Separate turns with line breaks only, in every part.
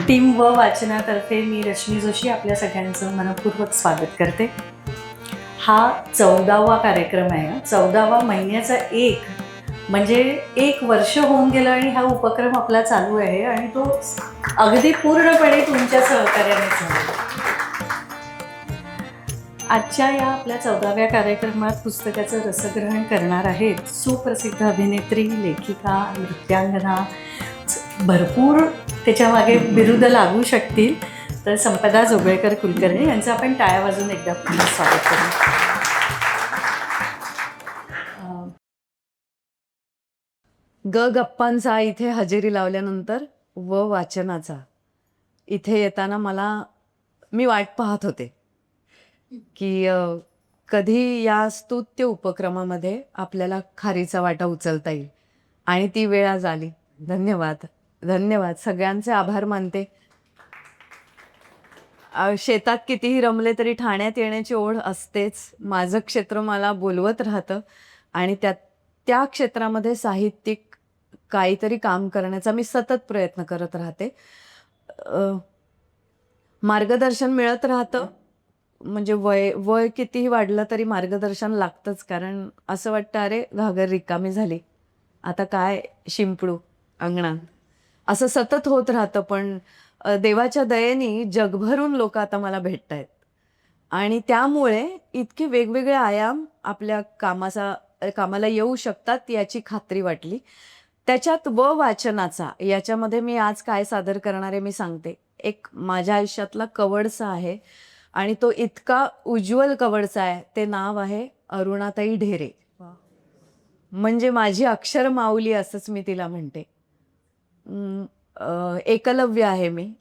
Team व वाचनातर्फे मी रश्मी जोशी आपल्या सगळ्यांचं मनपूर्वक स्वागत करते. हा 14वा कार्यक्रम आहे. 14वा महिन्याचा एक म्हणजे 1 वर्ष होऊन गेलं आणि हा उपक्रम आपला चालू आहे आणि तो अगदी पूर्णपणे तुमच्या सहकार्याने झाला. आजच्या या आपल्या 14व्या कार्यक्रमात पुस्तकाचं रसग्रहण करणार आहेत सुप्रसिद्ध अभिनेत्री, लेखिका, नृत्यांगना, भरपूर त्याच्यामागे बिरुद लागू शकतील. तर संपदा जोगळेकर कुलकर्णी यांचं आपण टाळ्या वाजून एकदा पुन्हा स्वागत करू.
गप्पांचा इथे हजेरी लावल्यानंतर व वाचनाचा इथे येताना मी वाट पाहत होते की कधी या स्तुत्य उपक्रमामध्ये आपल्याला खारीचा वाटा उचलता येईल आणि ती वेळ आज आली. धन्यवाद धन्यवाद, सगळ्यांचे आभार मानते. शेतात कितीही रमले तरी ठाण्यात येण्याची ओढ असतेच. माझं क्षेत्र मला बोलवत राहतं आणि त्या क्षेत्रामध्ये साहित्यिक काहीतरी काम करण्याचा मी सतत प्रयत्न करत राहते. मार्गदर्शन मिळत राहतं. म्हणजे वय कितीही वाढलं तरी मार्गदर्शन लागतंच. कारण असं वाटतं अरे घागर रिकामी झाली, आता काय शिंपडू अंगणात, असं सतत होत राहतं. पण देवाच्या दयेने जगभरून लोक आता मला भेटत आहेत आणि त्यामुळे इतके वेगवेगळे आयाम आपल्या कामाला येऊ शकतात याची खात्री वाटली. त्याच्यात व वाचनाचा याच्यामध्ये मी आज काय सादर करणार आहे मी सांगते. एक माझ्या आयुष्यातला कवडसा आहे आणि तो इतका उज्ज्वल कवडसा आहे. ते नाव आहे अरुणाताई ढेरे. म्हणजे माझी अक्षर माऊली असंच मी तिला म्हणते. एकलव्य आहे मी.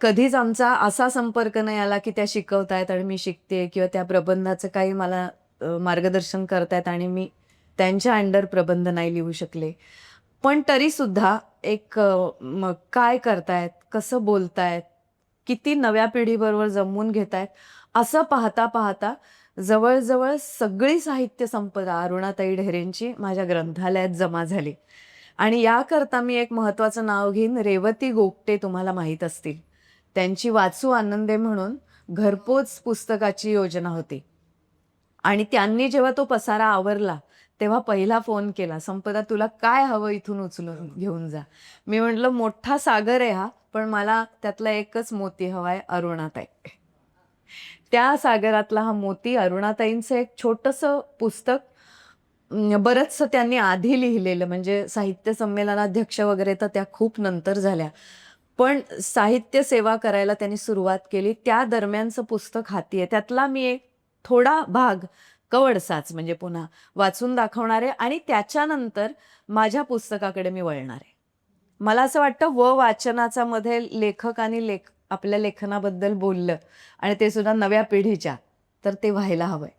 कधीच आमचा असा संपर्क नाही आला की त्या शिकवतायत आणि मी शिकते किंवा त्या प्रबंधाचं काही मला मार्गदर्शन करतायत आणि मी त्यांच्या अंडर प्रबंध नाही लिहू शकले. पण तरीसुद्धा मग काय करतायत, कसं बोलतायत, किती नव्या पिढीबरोबर जमवून घेतायत, असं पाहता पाहता जवळजवळ सगळी साहित्य संपदा अरुणाताई ढेरेंची माझ्या ग्रंथालयात जमा झाली. आणि याकरता मी एक महत्त्वाचं नाव घेईन. रेवती गोगटे तुम्हाला माहीत असतील. त्यांची वाचू आनंदे म्हणून घरपोच पुस्तकाची योजना होती आणि त्यांनी जेव्हा तो पसारा आवरला तेव्हा पहिला फोन केला, संपदा तुला काय हवं इथून उचलून घेऊन जा. मी म्हटलं मोठा सागर आहे हा, पण मला त्यातला एकच मोती हवाय, अरुणाताई. त्या सागरातला हा मोती अरुणाताईंचं एक छोटंसं पुस्तक. बरंचसं त्यांनी आधी लिहिलेलं, म्हणजे साहित्य संमेलनाध्यक्ष वगैरे तर त्या खूप नंतर झाल्या, पण साहित्य सेवा करायला त्यांनी सुरुवात केली त्या दरम्यानचं पुस्तक हाती आहे. त्यातला मी एक थोडा भाग कवडसाच म्हणजे पुन्हा वाचून दाखवणार आहे आणि त्याच्यानंतर माझ्या पुस्तकाकडे मी वळणार आहे. मला असं वाटतं वाचनाचा मध्ये लेखकांनी आपल्या लेखनाबद्दल बोललं आणि ते सुद्धा नव्या पिढीच्या, तर ते व्हायला हवंय.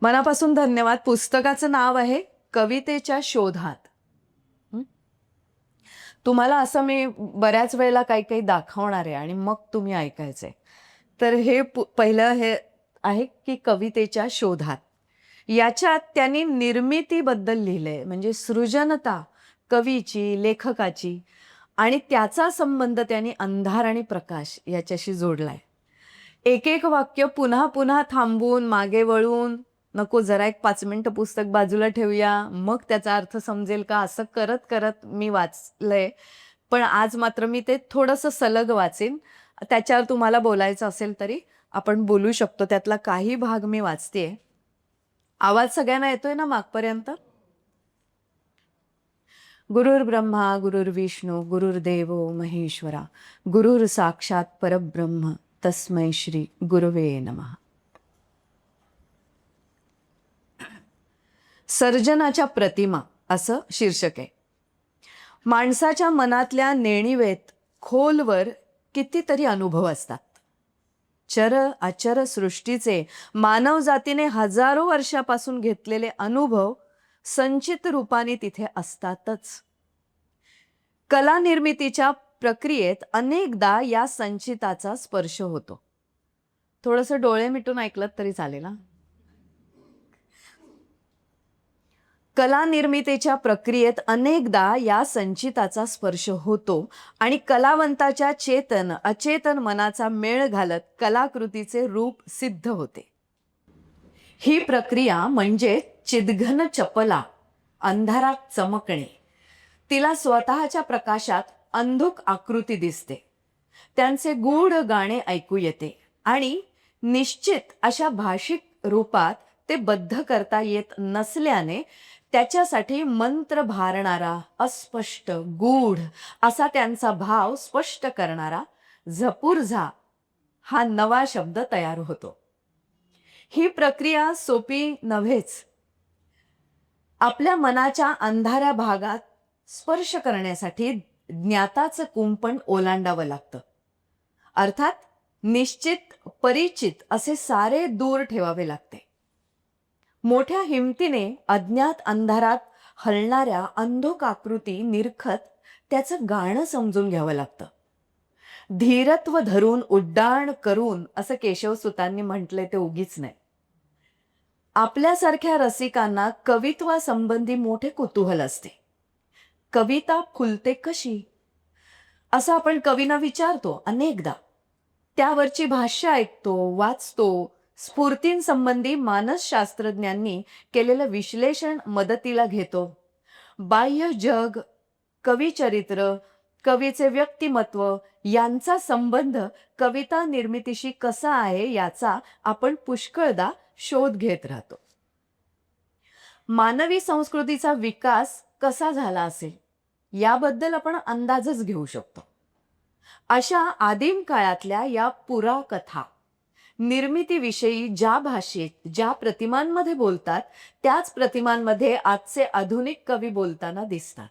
मनापासून धन्यवाद. पुस्तकाचं नाव आहे कवितेच्या शोधात. तुम्हाला असं मी बऱ्याच वेळेला काही काही दाखवणार आहे आणि मग तुम्ही ऐकायचंय. तर हे पहिलं हे आहे की कवितेच्या शोधात. याच्यात त्यांनी निर्मितीबद्दल लिहिलंय, म्हणजे सृजनता कवीची, लेखकाची, आणि त्याचा संबंध त्यांनी अंधार आणि प्रकाश याच्याशी जोडलाय. एक एक वाक्य पुन्हा पुन्हा थांबून मागे वळून, नको जरा एक 5 मिनिटं पुस्तक बाजूला ठेवूया मग त्याचा अर्थ समजेल का, असं करत करत मी वाचलंय. पण आज मात्र मी ते थोडंसं सलग वाचेन. त्याच्यावर तुम्हाला बोलायचं असेल तरी आपण बोलू शकतो. त्यातला काही भाग मी वाचतेय. आवाज सगळ्यांना येतोय ना मागपर्यंत? गुरुर्ब्रह्मा गुरुर्विष्णू गुरुर्देवो महेश्वरा, गुरुर साक्षात परब्रह्म तस्मै श्री गुरवे नमः. सर्जनाच्या प्रतिमा असं शीर्षक आहे. माणसाच्या मनातल्या नेणिवेत खोलवर कितीतरी अनुभव असतात. चर अचर सृष्टीचे मानवजातीने हजारो वर्षापासून घेतलेले अनुभव संचित रूपाने तिथे असतातच. कला निर्मितीच्या प्रक्रियेत अनेकदा या संचिताचा स्पर्श होतो. थोडंसं डोळे मिटून ऐकलत तरी चालेल ना. कला निर्मितीच्या प्रक्रियेत अनेकदा या संचिताचा स्पर्श होतो आणि कलावंताच्या चेतन अचेतन मनाचा मेळ घालत कलाकृतीचे रूप सिद्ध होते. ही प्रक्रिया म्हणजे चिदघन चपला, अंधारात चमकणे. तिला स्वतःच्या प्रकाशात अंधुक आकृती दिसते, त्यांचे गूढ गाणे ऐकू येते आणि निश्चित अशा भाषिक रूपात ते बद्ध करता येत नसल्याने त्याच्यासाठी मंत्र भारणारा, अस्पष्ट, गूढ असा त्यांचा भाव स्पष्ट करणारा झपुर्झा हा नवा शब्द तयार होतो. ही प्रक्रिया सोपी नव्हेच. आपल्या मनाच्या अंधाऱ्या भागात स्पर्श करण्यासाठी ज्ञाताचं कुंपण ओलांडावं लागतं. अर्थात निश्चित, परिचित असे सारे दूर ठेवावे लागते. मोठ्या हिमतीने अज्ञात अंधारात हलणाऱ्या अंधोक आकृती निरखत त्याचं गाणं समजून घ्यावं लागतं. धीरत्व धरून उड्डाण करून असं केशवसुतांनी म्हटलंय ते उगीच नाही. आपल्यासारख्या रसिकांना कवित्वासंबंधी मोठे कुतूहल असते. कविता फुलते कशी असं आपण कवींना विचारतो अनेकदा. त्यावरची भाष्य ऐकतो, वाचतो. स्फूर्तींसंबंधी मानसशास्त्रज्ञांनी केलेलं विश्लेषण मदतीला घेतो. बाह्य जग, कविचरित्र, कवीचे व्यक्तिमत्व यांचा संबंध कविता निर्मितीशी कसा आहे याचा आपण पुष्कळदा शोध घेत राहतो. मानवी संस्कृतीचा विकास कसा झाला असेल याबद्दल आपण अंदाजच घेऊ शकतो. अशा आदिम काळातल्या या पुराकथा निर्मितीविषयी ज्या भाषेत, ज्या प्रतिमांमध्ये बोलतात, त्याच प्रतिमांमध्ये आजचे आधुनिक कवी बोलताना दिसतात.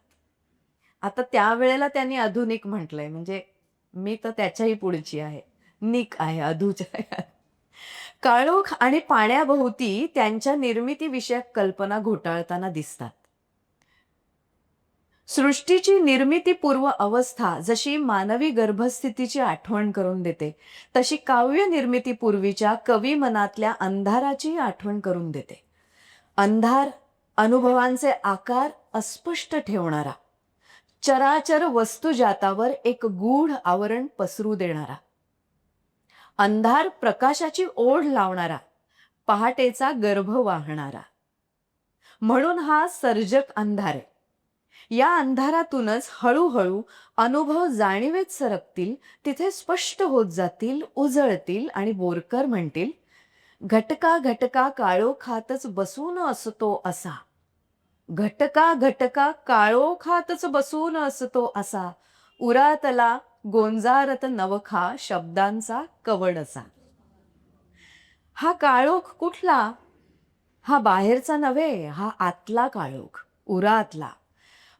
आता त्यावेळेला त्यांनी आधुनिक म्हटलंय, म्हणजे मी तर त्याच्याही पुढची आहे, निक आहे, अधूच्या. काळोख आणि पाण्याभोवती त्यांच्या निर्मितीविषयक कल्पना घोटाळताना दिसतात. सृष्टीची निर्मितीपूर्व अवस्था जशी मानवी गर्भस्थितीची आठवण करून देते, तशी काव्य निर्मितीपूर्वीच्या कवी मनातल्या अंधाराची आठवण करून देते. अंधार अनुभवांचे आकार अस्पष्ट ठेवणारा, चराचर वस्तुजातावर एक गूढ आवरण पसरू देणारा. अंधार प्रकाशाची ओढ लावणारा, पहाटेचा गर्भ वाहणारा. म्हणून हा सर्जक अंधार आहे. या अंधारातूनच हळूहळू अनुभव जाणीवेत सरकतील, तिथे स्पष्ट होत जातील, उजळतील आणि बोरकर म्हणतील, घटका घटका काळोखातच बसून असतो असा. घटका घटका काळोखातच बसून असतो असा. उरातला गोंजारत नवखा शब्दांचा कवडसा. हा काळोख कुठला? हा बाहेरचा नव्हे, हा आतला काळोख, उरातला,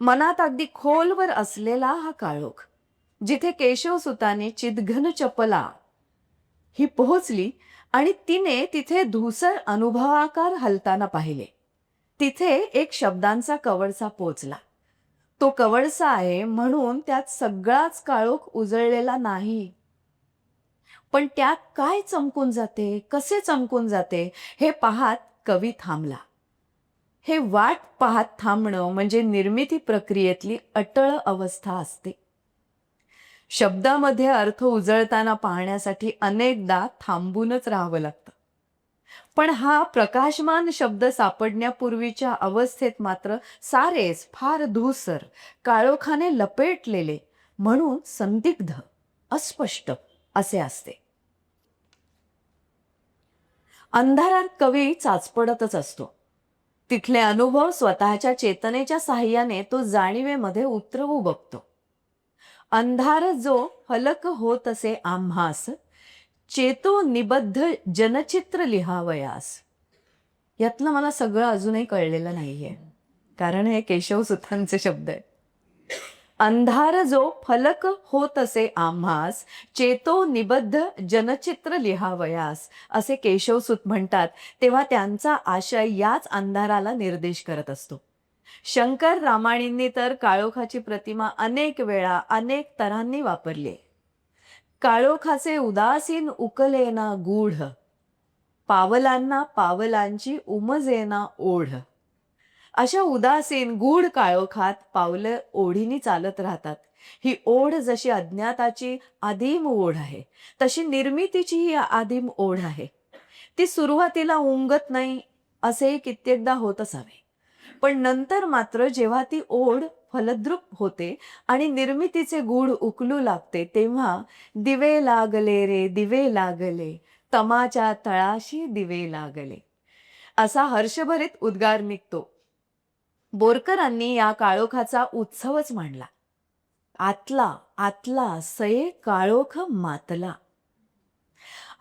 मनात अगदी खोलवर असलेला हा काळोख. जिथे केशवसुताने चिदघन चपला ही पोहोचली आणि तिने तिथे धूसर अनुभवाकार हलताना पाहिले. तिथे एक शब्दांचा कवडसा पोचला. तो कवडसा आहे म्हणून त्यात सगळाच काळोख उजळलेला नाही. पण त्यात काय चमकून जाते, कसे चमकून जाते हे पाहत कवी थांबला. हे वाट पाहत थांबणं म्हणजे निर्मिती प्रक्रियेतली अटळ अवस्था असते. शब्दामध्ये अर्थ उजळताना पाहण्यासाठी अनेकदा थांबूनच राहावं लागतं. पण हा प्रकाशमान शब्द सापडण्यापूर्वीच्या अवस्थेत मात्र सारेच फार धूसर, काळोखाने लपेटलेले, म्हणून संदिग्ध, अस्पष्ट असे असते. अंधारात कवी चाचपडतच असतो. तिथले अनुभव स्वतःच्या चेतनेच्या साह्याने तो जाणीवेमध्ये उतरवू बघतो. अंधार जो फलक होत असे आम्हास, चेतो निबद्ध जनचित्र लिहावयास. यातलं मला सगळं अजूनही कळलेलं नाहीये, कारण हे केशवसुतांचे शब्द आहे. अंधार जो फलक होत असे आम्हास, चेतो निबद्ध जनचित्र लिहावयास असे केशवसुत म्हणतात, तेव्हा त्यांचा आशय याच अंधाराला निर्देश करत असतो. शंकर रामाणींनी तर काळोखाची प्रतिमा अनेक वेळा अनेक तऱ्हांनी वापरली. काळोखाचे उदासीन उकलेना गूढ, पावलांना पावलांची उमजेना ओढ. अशा उदासीन गूढ काळोखात पावलं ओढीनी चालत राहतात. ही ओढ जशी अज्ञाताची आदिम ओढ आहे, तशी निर्मितीची ही आदिम ओढ आहे. ती सुरुवातीला उमगत नाही असेही कित्येकदा होत असावे. पण नंतर मात्र जेव्हा ती ओढ फलद्रूप होते आणि निर्मितीचे गूढ उकलू लागते, तेव्हा दिवे लागले रे दिवे लागले, तमाच्या तळाशी दिवे लागले, असा हर्षभरीत उद्गार निघतो. बोरकरांनी या काळोखाचा उत्सवच मांडला. आतला आतला सये काळोख मातला,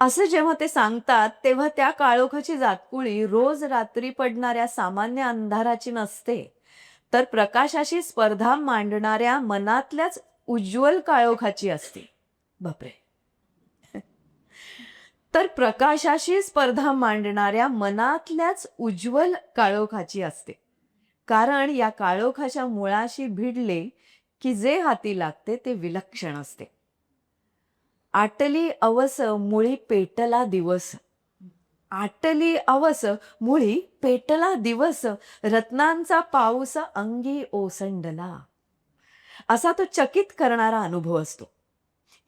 असं जेव्हा ते सांगतात, तेव्हा त्या काळोखाची जातकुळी रोज रात्री पडणाऱ्या सामान्य अंधाराची नसते, तर प्रकाशाशी स्पर्धा मांडणाऱ्या मनातल्याच उज्ज्वल काळोखाची असते. बापरे. तर प्रकाशाशी स्पर्धा मांडणाऱ्या मनातल्याच उज्ज्वल काळोखाची असते. कारण या काळोखाच्या मुळाशी भिडले की जे हाती लागते ते विलक्षण असते. आटली अवस मुळी पेटला दिवस, आटली अवस मुळी पेटला दिवस, रत्नांचा पाऊस अंगी ओसंडला, असा तो चकित करणारा अनुभव असतो.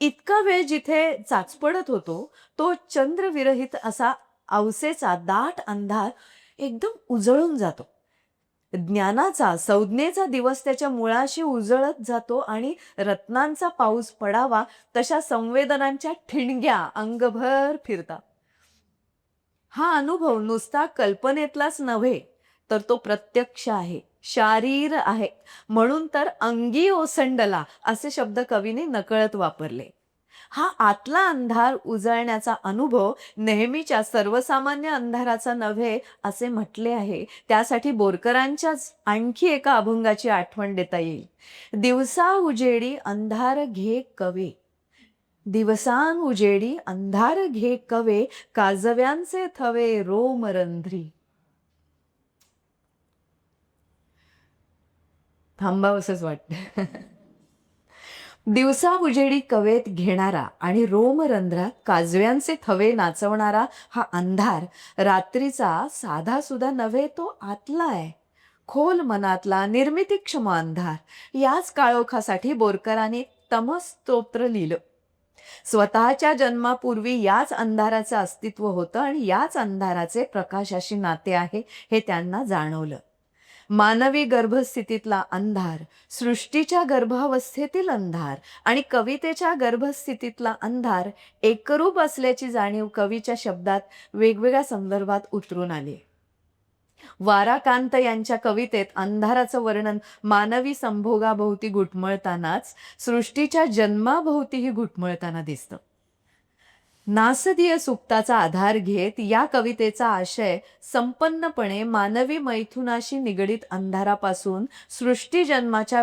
इतका वेळ जिथे चाचपडत होतो, तो चंद्रविरहित असा अवसेचा दाट अंधार एकदम उजळून जातो. ज्ञानाचा संज्ञेचा दिवस त्याच्या मुळाशी उजळत जातो आणि रत्नांचा पाऊस पडावा तशा संवेदनांच्या ठिणग्या अंगभर फिरतात. हा अनुभव नुसता कल्पनेतलाच नव्हे, तर तो प्रत्यक्ष आहे, शारीर आहे. म्हणून तर अंगी ओसंडला असे शब्द कवीने नकळत वापरले. हा आतला अंधार उजळण्याचा अनुभव नेहमीच्या सर्वसामान्य अंधाराचा नव्हे असे म्हटले आहे. त्यासाठी बोरकरांच्याच आणखी एका अभंगाची आठवण देता येईल. दिवसा उजेडी अंधार घे कवे, दिवसान उजेडी अंधार घे कवे, काजव्यांचे थवे रोमरंध्री. थांबावसंच वाटतं. दिवसा उजेडी कवेत घेणारा आणि रोमरंध्रात काजव्यांचे थवे नाचवणारा हा अंधार रात्रीचा साधा सुद्धा नव्हे, तो आतला आहे, खोल मनातला निर्मितीक्षम अंधार. याच काळोखासाठी बोरकरांनी तमस्तोत्र लिहिलं. स्वतःच्या जन्मापूर्वी याच अंधाराचं अस्तित्व होतं आणि याच अंधाराचे प्रकाशाशी नाते आहे हे त्यांना जाणवलं. मानवी गर्भस्थितीतला अंधार, सृष्टीच्या गर्भावस्थेतील अंधार आणि कवितेच्या गर्भस्थितीतला अंधार एकरूप असल्याची जाणीव कवीच्या शब्दात वेगवेगळ्या संदर्भात उतरून आली. वाराकांत यांच्या कवितेत अंधाराचं वर्णन मानवी संभोगाभोवती घुटमळतानाच सृष्टीच्या जन्माभोवतीही घुटमळताना दिसतं. नासदीय सुक्ताचा आधार घेत या कवितेचा आशय संपन्नपणे मानवी मैथुनाशी निगडीत अंधारापासून सृष्टी जन्माच्या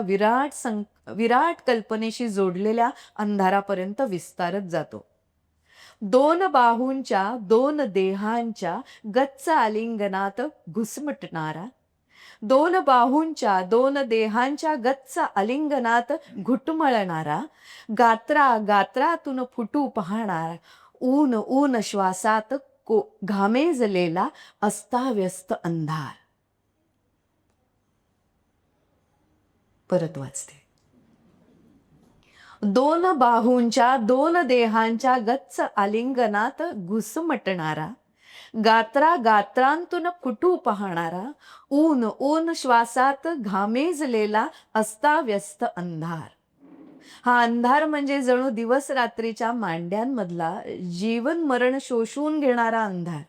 विराट कल्पनेशी जोडलेल्या अंधारापर्यंत विस्तारत जातो. दोन बाहूंच्या दोन देहांच्या गच्च आलिंगनात घुसमटणारा, दोन बाहूंच्या दोन देहांच्या गच्च आलिंगनात घुटमळणारा, गात्रातून फुटू पाहणारा, ऊन ऊन श्वासात घामेजलेला अस्ताव्यस्त अंधार. परत वाचते. दोन बाहूंच्या दोन देहांच्या गच्च आलिंगनात घुसमटणारा, गात्रांतून फुटू पाहणारा, ऊन ऊन श्वासात घामेजलेला अस्ताव्यस्त अंधार. हा अंधार म्हणजे जणू दिवस रात्रीच्या मांड्यांमधला जीवन मरण शोषून घेणारा अंधार.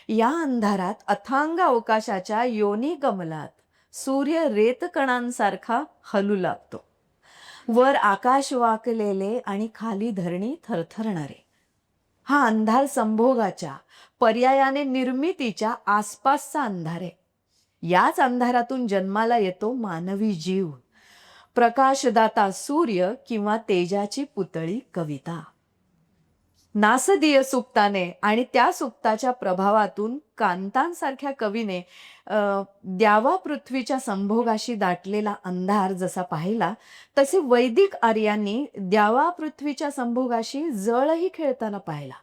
या अंधारात अथांग अवकाशाच्या योनी कमलात सूर्य रेतकणांसारखा हलू लागतो. वर आकाश वाकलेले आणि खाली धरणी थरथरणारे. हा अंधार संभोगाच्या, पर्यायाने निर्मितीच्या आसपासचा अंधार आहे. याच अंधारातून जन्माला येतो मानवी जीव, प्रकाशदाता सूर्य किंवा तेजाची पुतळी कविता. नासदीय सुक्ताने आणि त्या सुक्ताच्या प्रभावातून कांतांसारख्या कवीने द्यावा पृथ्वीच्या संभोगाशी दाटलेला अंधार जसा पाहिला, तसे वैदिक आर्यांनी द्यावा पृथ्वीच्या संभोगाशी जळही खेळताना पाहिला.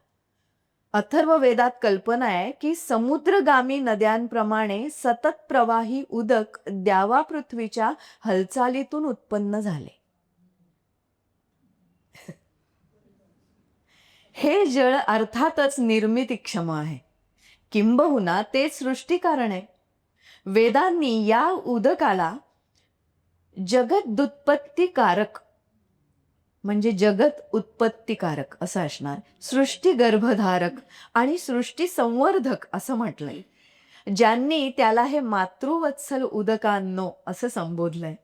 अथर्ववेदात कल्पना आहे की समुद्रगामी नद्यांप्रमाणे सतत प्रवाही उदक द्यावा पृथ्वीच्या हालचालीतून उत्पन्न झाले. हे जळ अर्थातच निर्मितीक्षम आहे, किंबहुना ते सृष्टीकारण आहे. वेदांनी या उदकाला जगदुत्पत्तीकारक म्हणजे जगत उत्पत्तीकारक असं असणार, सृष्टी गर्भधारक आणि सृष्टी संवर्धक असं म्हटलंय. ज्यांनी त्याला हे मातृवत्सल उदकांनो असं संबोधलंय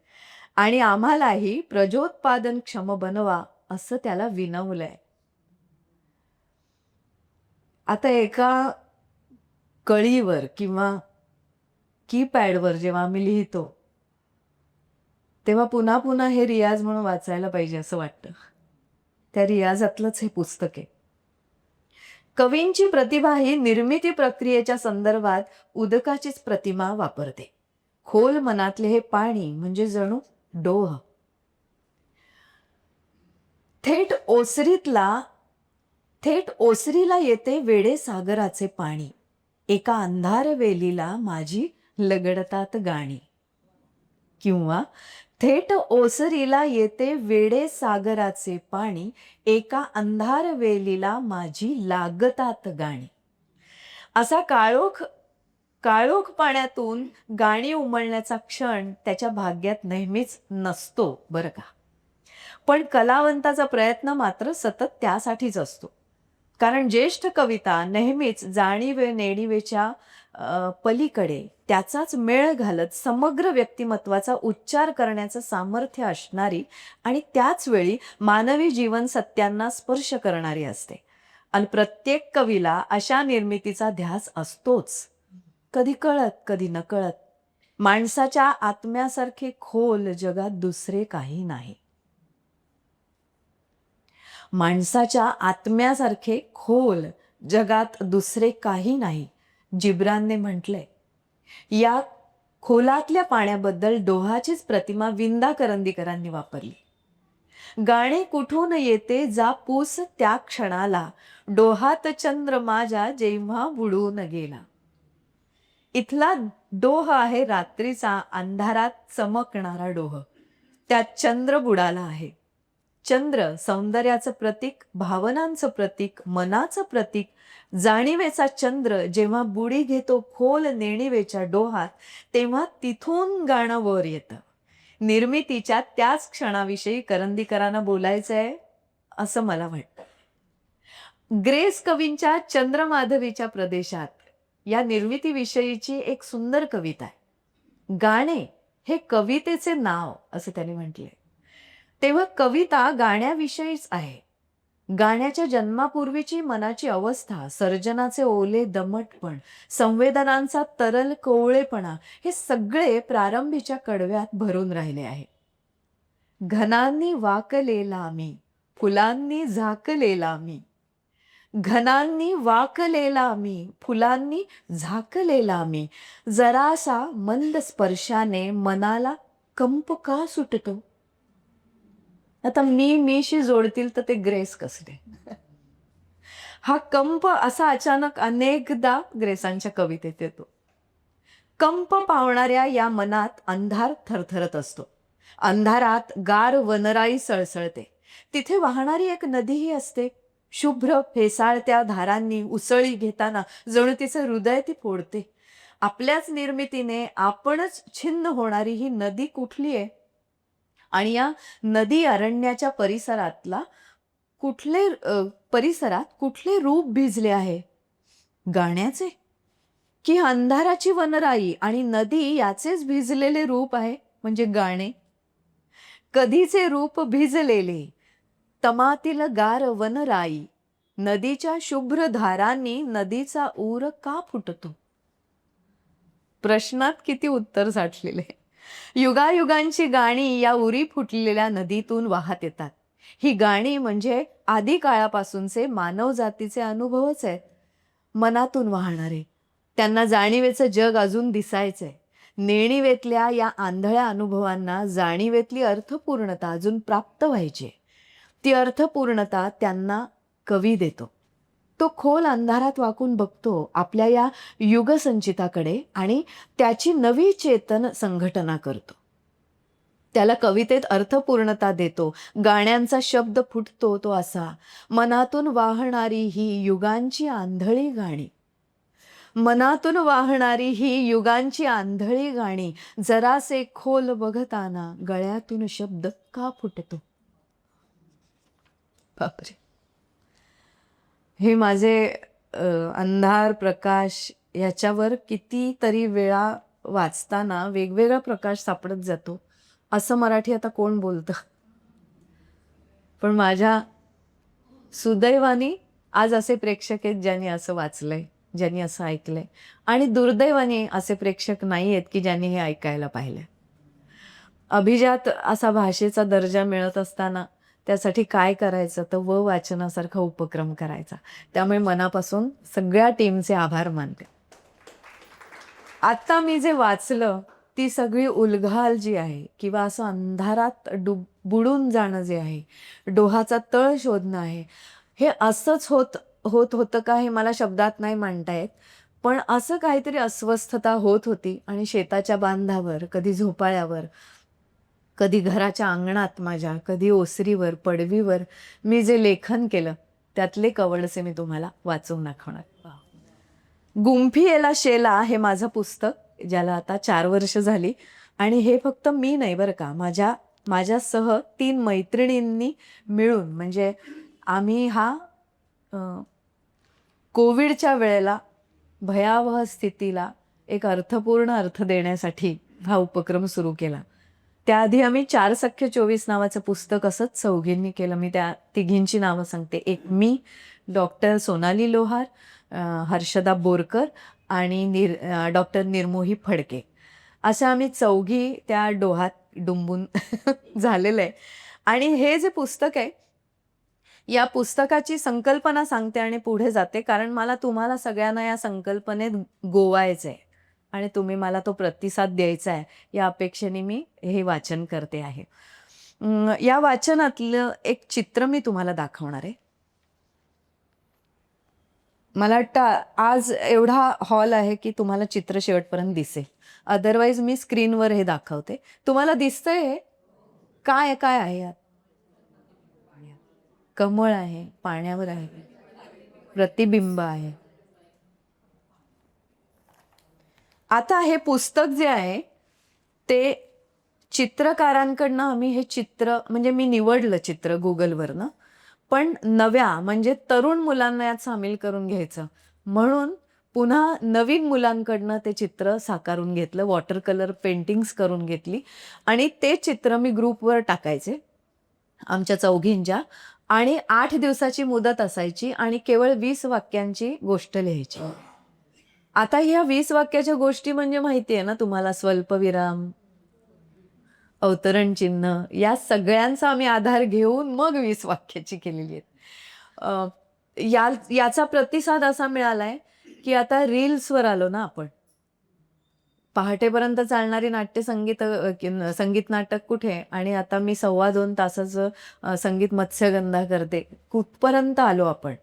आणि आम्हालाही प्रजोत्पादन क्षम बनवा असं त्याला विनवलंय. आता एका कळीवर किंवा कीपॅडवर जेव्हा आम्ही लिहितो तेव्हा पुन्हा पुन्हा हे रियाज म्हणून वाचायला पाहिजे असं वाटतं. त्या रियाजातलंच हे पुस्तक आहे. कवींची प्रतिभा ही निर्मिती प्रक्रियेच्या संदर्भात उदकाचीच प्रतिमा वापरते. खोल मनातले हे पाणी म्हणजे जणू डोह. थेट ओसरीला येते वेडे सागराचे पाणी, एका अंधार वेलीला माझी लगडतात गाणी. किंवा थेट ओसरीला येते वेडे सागराचे पाणी, एका अंधार वेलीला माझी लागतात गाणी. असा काळोख पाण्यातून गाणी उमलण्याचा क्षण त्याच्या भाग्यात नेहमीच नसतो बरं का. पण कलावंताचा प्रयत्न मात्र सतत त्यासाठीच असतो. कारण ज्येष्ठ कविता नेहमीच जाणीव नेणिवेच्या पलीकडे त्याचाच मेळ घालत समग्र व्यक्तिमत्वाचा उच्चार करण्याचं सामर्थ्य असणारी आणि त्याच वेळी मानवी जीवन सत्यांना स्पर्श करणारी असते. आणि प्रत्येक कवीला अशा निर्मितीचा ध्यास असतोच, कधी कळत कधी नकळत. माणसाच्या आत्म्यासारखे खोल जगात दुसरे काही नाही. माणसाच्या आत्म्यासारखे खोल जगात दुसरे काही नाही, जिब्रानने म्हटलंय. या खोलातल्या पाण्याबद्दल डोहाचीच प्रतिमा विंदा करंदीकरांनी वापरली. गाणे कुठून येते जा पूस त्या क्षणाला, डोहात चंद्र माझ्या जेव्हा बुडून गेला. इथला डोह आहे रात्रीचा अंधारात चमकणारा डोह. त्यात चंद्र बुडाला आहे. चंद्र सौंदर्याचं प्रतीक, भावनांचं प्रतीक, मनाचं प्रतीक. जाणीवेचा चंद्र जेव्हा बुडी घेतो खोल नेणिवेच्या डोहात, तेव्हा तिथून गाणं वर येतं. निर्मितीच्या त्याच क्षणाविषयी करंदीकरांना बोलायचंय असं मला वाटतं. ग्रेस कवींच्या चंद्रमाधवीच्या प्रदेशात या निर्मितीविषयीची एक सुंदर कविता आहे. गाणे हे कवितेचे नाव असं त्यांनी म्हटलंय. तेव्हा कविता गाण्याविषयीच आहे. गाण्याच्या जन्मापूर्वीची मनाची अवस्था, सर्जनाचे ओले दमटपण, संवेदनांचा तरल कोवळेपणा, हे सगळे प्रारंभीच्या कडव्यात भरून राहिले आहे. घनांनी वाकलेला मी, फुलांनी झाकलेला मी. घनांनी वाकलेला मी, फुलांनी झाकलेला मी. जरासा मंद स्पर्शाने मनाला कंप का सुटतो. आता मीशी जोडतील तर ते ग्रेस कसले. हा कंप असा अचानक अनेकदा ग्रेसांच्या कवितेत येतो. कंप पावणाऱ्या या मनात अंधार थरथरत असतो. अंधारात गार वनराई सळसळते. तिथे वाहणारी एक नदीही असते. शुभ्र फेसाळत्या धारांनी उसळी घेताना जणू तिचं हृदय ती फोडते. आपल्याच निर्मितीने आपणच छिन्न होणारी ही नदी कुठली आहे आणि या नदी अरण्याच्या परिसरात कुठले रूप भिजले आहे. गाण्याचे की अंधाराची वनराई आणि नदी याचेच भिजलेले रूप आहे म्हणजे गाणे. कधीचे रूप भिजलेले तमातील गार वनराई, नदीच्या शुभ्र धारांनी नदीचा ऊर का फुटतो. प्रश्नात किती उत्तर साठलेले. युगायुगांची गाणी या उरी फुटलेल्या नदीतून वाहत येतात. ही गाणी म्हणजे आधी काळापासूनचे मानव जातीचे अनुभवच आहेत, मनातून वाहणारे. त्यांना जाणीवेचं जग अजून दिसायचंय. नेणिवेतल्या या आंधळ्या अनुभवांना जाणीवेतली अर्थपूर्णता अजून प्राप्त व्हायची. ती अर्थपूर्णता त्यांना कवी देतो. तो खोल अंधारात वाकून बघतो आपल्या या युगसंचिताकडे आणि त्याची नवी चेतन संघटना करतो. त्याला कवितेत अर्थपूर्णता देतो. गाण्यांचा शब्द फुटतो तो असा, मनातून वाहणारी ही युगांची आंधळी गाणी. मनातून वाहणारी ही युगांची आंधळी गाणी, जरासे खोल बघताना गळ्यातून शब्द का फुटतो. बापरे. हे माझे अंधार प्रकाश ह्याच्यावर कितीतरी वेळा वाचताना वेगवेगळा प्रकाश सापडत जातो. असं मराठी आता कोण बोलतं. पण माझ्या सुदैवाने आज असे प्रेक्षक आहेत ज्यांनी असं वाचलंय, ज्यांनी असं ऐकलंय, आणि दुर्दैवाने असे प्रेक्षक नाही आहेत की ज्यांनी हे ऐकायला पाहिलंय. अभिजात असा भाषेचा दर्जा मिळत असताना त्यासाठी काय करायचं तर वाचनासारखा उपक्रम करायचा. त्यामुळे मनापासून सगळ्या टीमचे आभार मानते. आता मी जे वाचलं ती सगळी उलघाल जी आहे किंवा असं अंधारात बुडून जाणं जे आहे, डोहाचा तळ शोधणं आहे, हे असंच होतं का हे मला शब्दात नाही मांडता येत. पण असं काहीतरी अस्वस्थता होत होती आणि शेताच्या बांधावर, कधी झोपाळ्यावर, कधी घराच्या अंगणात माझ्या, कधी ओसरीवर, पडवीवर मी जे लेखन केलं त्यातले कवडसे मी तुम्हाला वाचून दाखवणार. गुंफी येला शेला हे माझं पुस्तक, ज्याला आता 4 वर्ष झाली, आणि हे फक्त मी नाही बरं का, माझ्यासह 3 मैत्रिणींनी मिळून, म्हणजे आम्ही हा कोविडच्या वेळेला भयावह स्थितीला एक अर्थपूर्ण अर्थ देण्यासाठी हा उपक्रम सुरू केला. त्याआधी आम्ही 4 सख्य 24 नावाचं पुस्तक असंच चौघींनी केलं. मी त्या तिघींची नावं सांगते. एक मी, डॉक्टर सोनाली लोहार, हर्षदा बोरकर आणि डॉक्टर निर्मोही फडके, असं आम्ही चौघी त्या डोहात डुंबून झालेलं आहे. आणि हे जे पुस्तक आहे, या पुस्तकाची संकल्पना सांगते आणि पुढे जाते, कारण मला तुम्हाला सगळ्यांना या संकल्पनेत गोवायचं आहे आणि तुम्ही मला तो प्रतिसाद द्यायचा आहे, या अपेक्षेने मी हे वाचन करते आहे. या वाचनातलं एक चित्र मी तुम्हाला दाखवणार आहे. मला वाटतं आज एवढा हॉल आहे की तुम्हाला चित्र शेवटपर्यंत दिसेल. अदरवाईज मी स्क्रीनवर हे दाखवते. तुम्हाला दिसतंय हे काय काय आहे यात? कमळ आहे, पाण्यावर आहे, प्रतिबिंब आहे. आता हे पुस्तक जे आहे ते चित्रकारांकडनं आम्ही हे चित्र, म्हणजे मी निवडलं चित्र गुगलवरनं, पण नव्या म्हणजे तरुण मुलांना यात सामील करून घ्यायचं म्हणून पुन्हा नवीन मुलांकडनं ते चित्र साकारून घेतलं, वॉटर कलर पेंटिंग्स करून घेतली आणि ते चित्र मी ग्रुपवर टाकायचे आमच्या चौघींच्या, आणि 8 दिवसाची मुदत असायची आणि केवळ 20 वाक्यांची गोष्ट लिहायची. आता ह्या 20 वाक्याच्या गोष्टी म्हणजे माहिती आहे ना तुम्हाला, स्वल्पविराम, अवतरण चिन्ह, या सगळ्यांचा आम्ही आधार घेऊन मग 20 वाक्याची केलेली आहेत. याचा प्रतिसाद असा मिळालाय की आता रील्सवर आलो ना आपण. पहाटेपर्यंत चालणारी संगीत नाटक कुठे, आणि आता मी 2.25 तासाचं संगीत मत्स्यगंधा करते, कुठपर्यंत आलो आपण.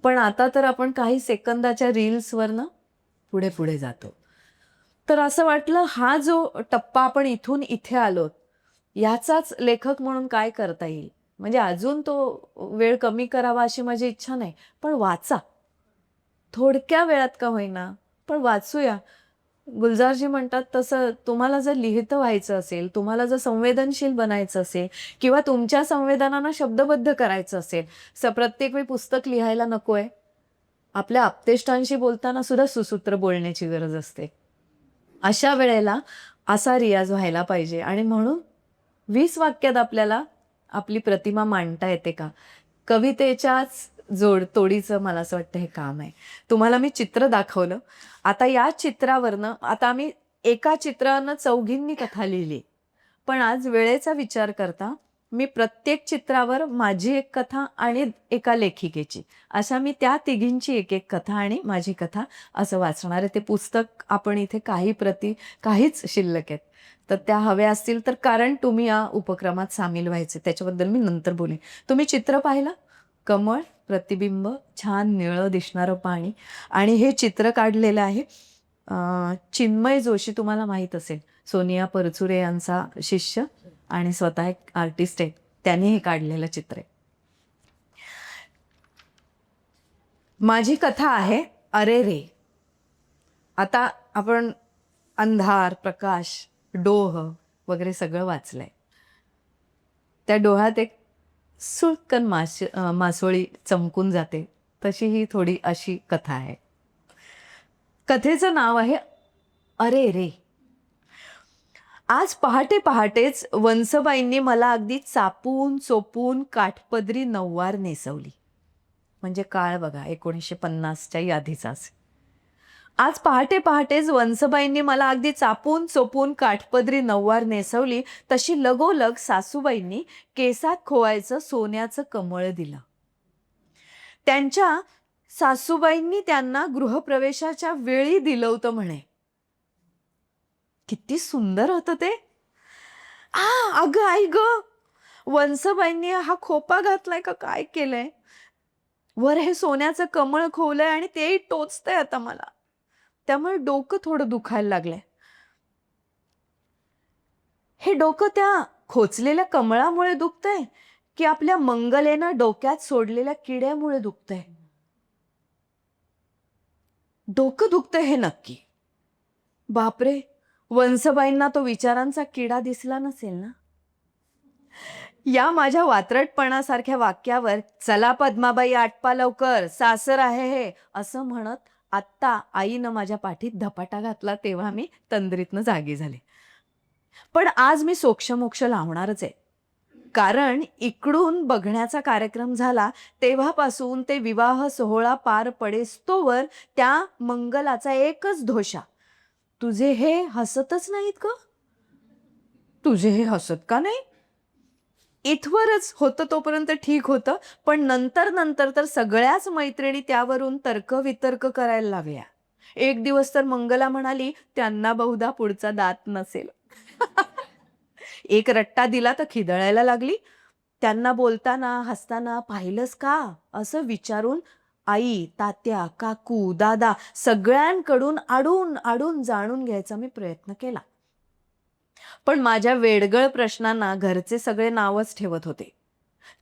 पण आता तर आपण काही सेकंदाच्या रील्सवरनं पुढे पुढे जातो. तर असं वाटलं हा जो टप्पा आपण इथून इथे आलो, याचाच लेखक म्हणून काय करता येईल. म्हणजे अजून तो वेळ कमी करावा अशी माझी इच्छा नाही, पण वाचा, थोडक्या वेळात का होईना पण वाचूया. गुलजारजी म्हणतात तसं तुम्हाला जर लिहितं व्हायचं असेल, तुम्हाला जर संवेदनशील बनायचं असेल किंवा तुमच्या संवेदनांना शब्दबद्ध करायचं असेल, प्रत्येक वेळी पुस्तक लिहायला नको आहे. आपल्या आप्तेष्टांशी बोलताना सुद्धा सुसूत्र बोलण्याची गरज असते. अशा वेळेला असा रियाज व्हायला पाहिजे, आणि म्हणून 20 वाक्यात आपल्याला आपली प्रतिमा मांडता येते का, कवितेच्याच तोडीचं मला असं वाटतं हे काम आहे. तुम्हाला मी चित्र दाखवलं. आता या चित्रावरनं, आता आम्ही एका चित्रानं चौघींनी कथा लिहिली, पण आज वेळेचा विचार करता मी प्रत्येक चित्रावर माझी एक कथा आणि एका लेखिकेची, अशा मी त्या तिघींची एक एक कथा आणि माझी कथा असं वाचणार आहे. ते पुस्तक आपण इथे काहीच शिल्लक आहेत, तर त्या हव्या असतील तर, कारण तुम्ही या उपक्रमात सामील व्हायचे, त्याच्याबद्दल मी नंतर बोलेन. तुम्ही चित्र पाहिलं? कमळ, प्रतिबिंब, छान निळं दिसणारं पाणी. आणि हे चित्र काढलेलं आहे चिन्मय जोशी, तुम्हाला माहीत असेल, सोनिया परचुरे यांचा शिष्य आणि स्वतः एक आर्टिस्ट आहे. त्यांनी हे काढलेलं चित्र आहे. माझी कथा आहे अरे रे. आता आपण अंधार, प्रकाश, डोह वगैरे सगळं वाचलंय. त्या डोहात एक सुळकन मासोळी चमकून जाते, तशी ही थोडी अशी कथा आहे. कथेचं नाव आहे अरे रे. आज पहाटे पहाटेच वंसबाईंनी मला अगदी चापून चोपून काठपदरी नऊवार नेसवली. म्हणजे काळ बघा 1950च्या यादीचा असेल. आज पहाटे पहाटेच वंसबाईंनी मला अगदी चापून चोपून काठपदरी नऊवार नेसवली. तशी लगोलग सासूबाईंनी केसात खोवायचं सोन्याचं कमळ दिलं. त्यांच्या सासूबाईंनी त्यांना गृहप्रवेशाच्या वेळी दिलं होतं म्हणे. किती सुंदर होतं ते. अगं आई ग, वंसबाईंनी हा खोपा घातलाय का काय केलंय? वर हे सोन्याचं कमळ खोवलंय आणि तेही टोचतंय आता मला. त्यामुळे डोकं थोडं दुखायला लागलंय. हे डोकं त्या खोचलेल्या कमळामुळे दुखतंय की आपल्या मंगलेनं डोक्यात सोडलेल्या किड्यामुळे दुखतंय? डोकं दुखतंय हे नक्की. बापरे, वंसबाईंना तो विचारांचा किडा दिसला नसेल ना. या माझ्या वात्रटपणासारख्या वाक्यावर चला पद्माबाई आटपा लवकर, सासर आहे हे, असं म्हणत आत्ता आईनं माझ्या पाठीत धपाटा घातला तेव्हा मी तंद्रीतनं जागी झाले. पण आज मी सोक्षमोक्ष लावणारच आहे. कारण इकडून बघण्याचा कार्यक्रम झाला तेव्हापासून ते विवाह सोहळा पार पडेस्तोवर त्या मंगलाचा एकच धोशा, तुझे हे हसतच नाहीत का? तुझे हे हसत का नाही? इथवरच होतं तोपर्यंत ठीक होतं, पण नंतर तर सगळ्याच मैत्रिणी त्यावरून तर्कवितर्क करायला लागल्या. एक दिवस तर मंगला म्हणाली, त्यांना बहुधा पुढचा दात नसेल. एक रट्टा दिला तर खिदळायला लागली. त्यांना बोलताना हसताना पाहिलंस का असं विचारून आई, तात्या, काकू, दादा सगळ्यांकडून आडून आडून जाणून घ्यायचा मी प्रयत्न केला. पण माझ्या वेडगळ प्रश्नांना घरचे सगळे नावच ठेवत होते.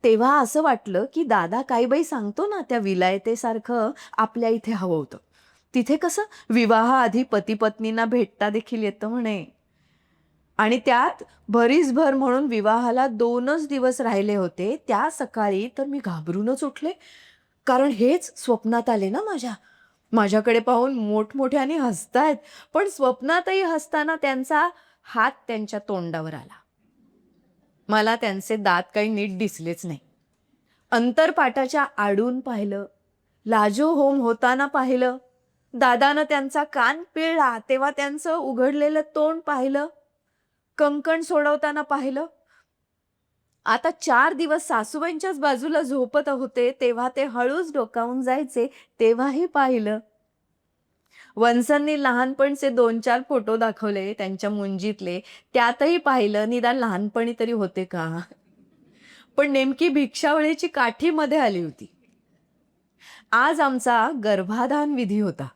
तेव्हा असं वाटलं की दादा काही बाई सांगतो ना त्या विलायतेसारखं आपल्या इथे हवं होतं. तिथे कसं विवाहाआधी पती पत्नींना भेटता देखील येतं म्हणे. आणि त्यात भरीसभर म्हणून विवाहाला 2च दिवस राहिले होते. त्या सकाळी तर मी घाबरूनच उठले, कारण हेच स्वप्नात आले ना माझ्याकडे पाहून मोठमोठ्याने हसतायत. पण स्वप्नातही हसताना त्यांचा हात त्यांच्या तोंडावर आला. मला त्यांचे दात काही नीट दिसलेच नाही. अंतरपाटाच्या आडून पाहिलं, लाजो होम होताना पाहिलं, दादानं त्यांचा कान पिळला तेव्हा त्यांचं उघडलेलं तोंड पाहिलं, कंकण सोडवताना पाहिलं. आता 4 दिवस सासूबाईंच्याच बाजूला झोपत होते तेव्हा ते हळूच डोकावून जायचे तेव्हाही पाहिलं. वंसांनी लहानपणचे 2-4 फोटो दाखवले त्यांच्या मुंजीतले, त्यातही पाहिलं निदान लहानपणी तरी होते का. पण नेमकी भिक्षावळीची काठी मध्ये आली होती. आज आमचा गर्भाधान विधी होता.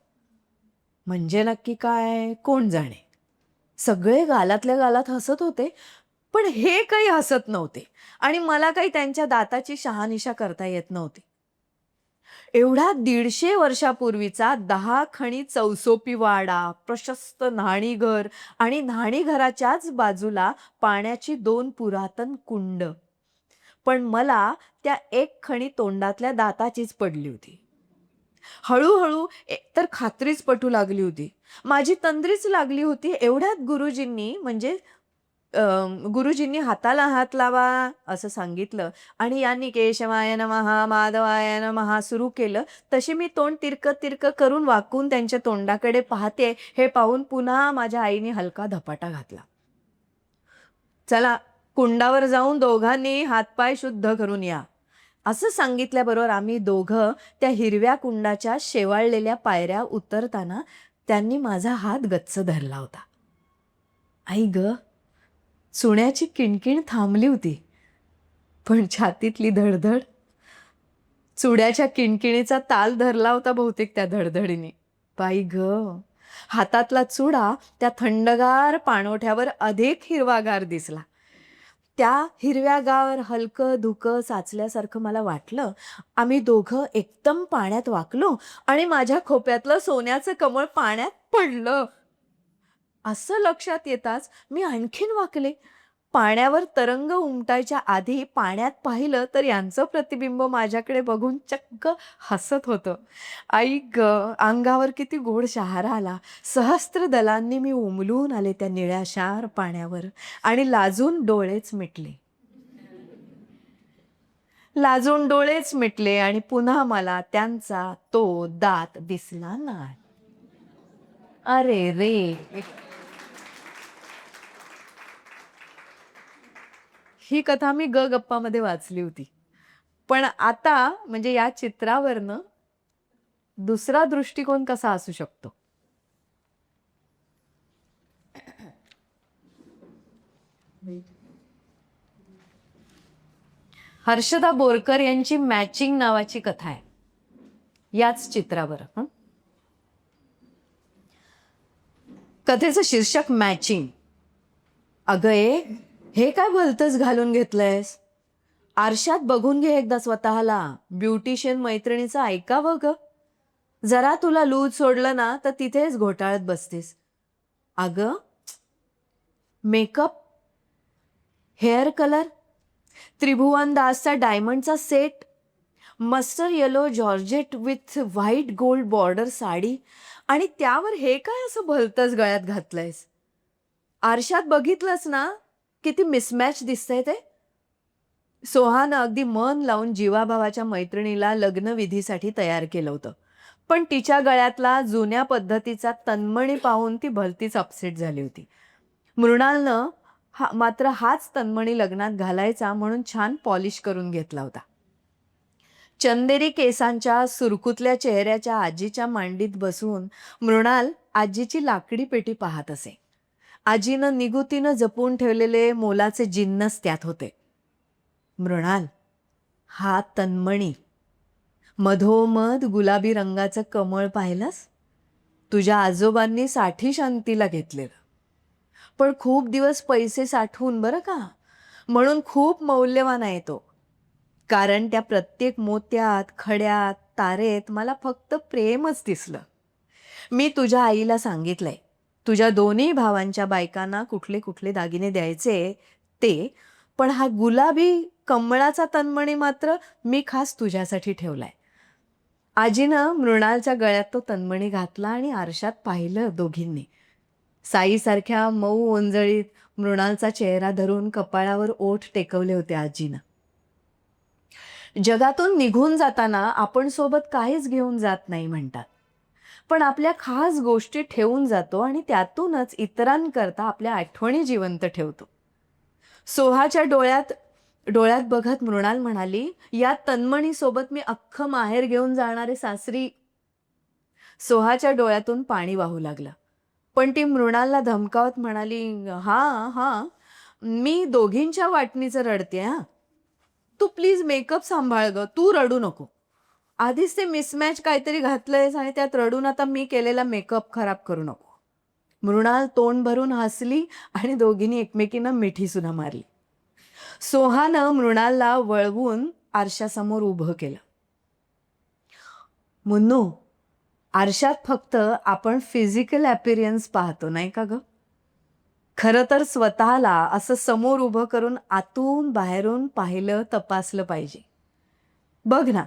म्हणजे नक्की काय कोण जाणे. सगळे गालातल्या गालात हसत होते, पण हे काही हसत नव्हते आणि मला काही त्यांच्या दाताची शहानिशा करता येत नव्हती. एवढा 150 वर्षापूर्वीचा 10 खणी चौसोपी वाडा, प्रशस्त न्हाणीघर आणि न्हाणीघराच्याच बाजूला पाण्याची 2 पुरातन कुंड. पण मला त्या एक खणी तोंडातल्या दाताचीच पडली होती. हळूहळू एकतर खात्रीच पटू लागली होती, माझी तंद्रीच लागली होती. एवढ्यात गुरुजींनी हाताला हात लावा असं सांगितलं आणि यांनी केशवाय नमः माधवाय नमः सुरू केलं. तशी मी तोंड तिरकं करून वाकून त्यांच्या तोंडाकडे पाहते. हे पाहून पुन्हा माझ्या आईने हलका धपाटा घातला. चला कुंडावर जाऊन दोघांनी हातपाय शुद्ध करून या असं सांगितल्याबरोबर आम्ही दोघं त्या हिरव्या कुंडाच्या शेवाळलेल्या पायऱ्या उतरताना त्यांनी माझा हात गच्च धरला होता. आई ग, चुण्याची किणकिण थांबली होती, पण छातीतली धडधड चुड्याच्या किणकिणीचा ताल धरला होता बहुतेक त्या धडधडीने. बाई ग, हातातला चुडा त्या थंडगार पाणवठ्यावर अधिक हिरवागार दिसला. त्या हिरव्यागार हलकं धुकं साचल्यासारखं मला वाटलं. आम्ही दोघं एकदम पाण्यात वाकलो आणि माझ्या खोप्यातलं सोन्याचं कमळ पाण्यात पडलं. असं लक्षात येताच मी आणखीन वाकले. पाण्यावर तरंग उमटायच्या आधी पाण्यात पाहिलं तर यांचं प्रतिबिंब माझ्याकडे बघून चक्क हसत होतं. आई ग, अंगावर किती गोड शहारा आला. सहस्त्र दलांनी मी उमलून आले त्या निळ्याशार पाण्यावर आणि लाजून डोळेच मिटले आणि पुन्हा मला त्यांचा तो दात दिसला नाही. अरे रे, ही कथा मी गप्पामध्ये वाचली होती. पण आता म्हणजे या चित्रावरनं दुसरा दृष्टिकोन कसा असू शकतो. हर्षदा बोरकर यांची मॅचिंग नावाची कथा आहे याच चित्रावर. कथेचं शीर्षक मॅचिंग. अगं हे काय भलतंच घालून घेतलंयस? आरशात बघून घे एकदा स्वतःला. ब्युटिशियन मैत्रिणीचं ऐकावं ग. जरा तुला लूज सोडलं ना तर तिथेच घोटाळत बसतेस. अगं, मेकअप, हेअर कलर, त्रिभुवन दासचा डायमंडचा set, mustard yellow georgette with white gold border sari आणि त्यावर हे काय असं भलतंच गळ्यात घातलंयस? आरशात बघितलंस ना किती मिसमॅच दिसतंय ते. सोहानं अगदी मन लावून जीवाभावाच्या मैत्रिणीला लग्नविधीसाठी तयार केलं होतं. पण तिच्या गळ्यातला जुन्या पद्धतीचा तन्मणी पाहून ती भलतीच अपसेट झाली होती. मृणालनं मात्र हाच तन्मणी लग्नात घालायचा म्हणून छान पॉलिश करून घेतला होता. चंदेरी केसांच्या सुरकुतल्या चेहऱ्याच्या आजीच्या मांडीत बसून मृणाल आजीची लाकडी पेटी पाहत असे. आजीनं निगुतीनं जपून ठेवलेले मोलाचे जिन्नस त्यात होते. मृणाल, हा तन्मणी, मधोमध गुलाबी रंगाचं कमळ पाहिलंस? तुझ्या आजोबांनी 60 शांतीला घेतलेलं. पण खूप दिवस पैसे साठवून, बरं का, म्हणून खूप मौल्यवान आहे तो. कारण त्या प्रत्येक मोत्यात, खड्यात, तारेत मला फक्त प्रेमच दिसलं. मी तुझ्या आईला सांगितलंय तुझ्या दोन्ही भावांच्या बायकांना कुठले कुठले दागिने द्यायचे ते, पण हा गुलाबी कमळाचा तन्मणी मात्र मी खास तुझ्यासाठी ठेवलाय. आजीनं मृणालच्या गळ्यात तो तन्मणी घातला आणि आरशात पाहिलं दोघींनी. साईसारख्या मऊ ओंजळीत मृणालचा चेहरा धरून कपाळावर ओठ टेकवले होते आजीनं. जगातून निघून जाताना आपण सोबत काहीच घेऊन जात नाही म्हणतात, पण आपल्या खास गोष्टी ठेवून जातो आणि त्यातूनच इतरांकरता आपल्या आठवणी जिवंत ठेवतो. सोहाच्या डोळ्यात बघत मृणाल म्हणाली, या तन्मणीसोबत मी अख्खं माहेर घेऊन जाणारे सासरी. सोहाच्या डोळ्यातून पाणी वाहू लागलं, पण ती मृणालला धमकावत म्हणाली, हां, मी दोघींच्या वाटणीचं रडते. तू प्लीज मेकअप सांभाळ ग, तू रडू नको. आधीच ते मिसमॅच काहीतरी घातलंयस आणि त्यात रडून आता मी केलेला मेकअप खराब करू नको. मृणाल तोंड भरून हसली आणि दोघींनी एकमेकींना मिठी सुद्धा मारली. सोहानं मृणालला वळवून आरशासमोर उभं केलं. मुन्नू, आरशात फक्त आपण फिजिकल ॲपिरियन्स पाहतो नाही का ग? खरं तर स्वतःला असं समोर उभं करून आतून बाहेरून पाहिलं, तपासलं पाहिजे. बघ ना,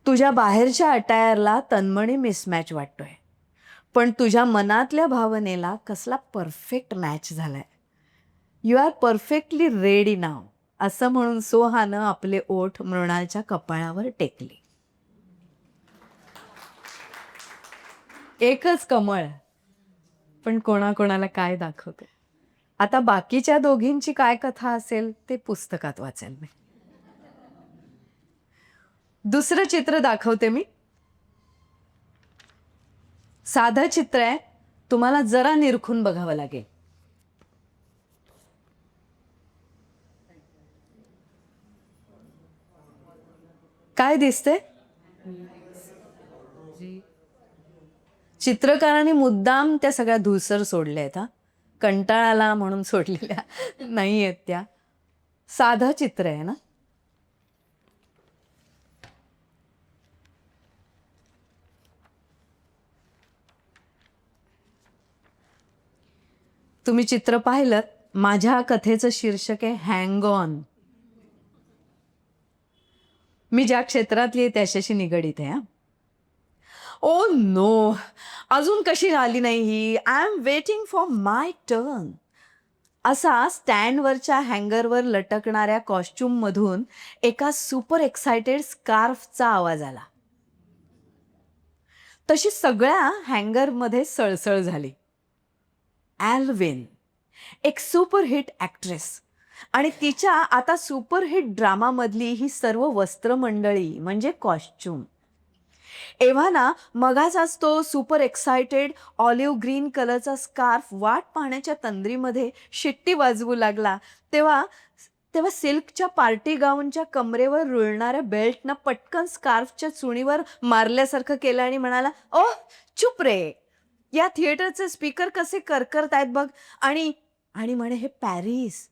तुझ्या बाहेरच्या अटायरला तन्मणी मिसमॅच वाटतोय, पण तुझ्या मनातल्या भावनेला कसला परफेक्ट मॅच झालाय. यू आर परफेक्टली रेडी नाव, असं म्हणून सोहानं आपले ओठ मृणालच्या कपाळावर टेकले. एकच कमळ, पण कोणाकोणाला काय दाखवते. आता बाकीच्या दोघींची काय कथा असेल ते पुस्तकात वाचेल मी. दुसरं चित्र दाखवते मी. साधं चित्र आहे, तुम्हाला जरा निरखून बघावं लागेल. काय दिसते? चित्रकाराने मुद्दाम त्या सगळ्या धूसर सोडल्या आहेत. हा, कंटाळाला म्हणून सोडलेल्या नाही आहेत त्या. साधं चित्र आहे ना. तुम्ही चित्र पाहिलं. माझ्या कथेचं शीर्षक आहे हँग ऑन. मी ज्या क्षेत्रातली आहे त्याच्याशी निगडीत आहे. ओ नो, अजून कशी आली नाही ही. I am waiting for my turn. असा स्टँडवरच्या हँगरवर लटकणाऱ्या कॉस्ट्युममधून एका सुपर एक्सायटेड स्कार्फचा आवाज आला. तशी सगळ्या हँगरमध्ये सळसळ झाली. ॲल्विन, एक सुपरहिट ॲक्ट्रेस, आणि तिच्या आता सुपरहिट ड्रामामधली ही सर्व वस्त्रमंडळी म्हणजे कॉस्ट्यूम. एव्हाना मगाचाच तो सुपर एक्सायटेड ऑलिव्ह ग्रीन कलरचा स्कार्फ वाट पाहण्याच्या तंद्रीमध्ये शिट्टी वाजवू लागला तेव्हा तेव्हा सिल्कच्या पार्टी गाऊनच्या कमरेवर रुळणाऱ्या बेल्टनं पटकन स्कार्फच्या चुणीवर मारल्यासारखं केलं आणि म्हणाला, ओ चुप रे, या थिएटरचे स्पीकर कसे करकरतायत बघ. आणि आणि म्हणे, हे पॅरिस,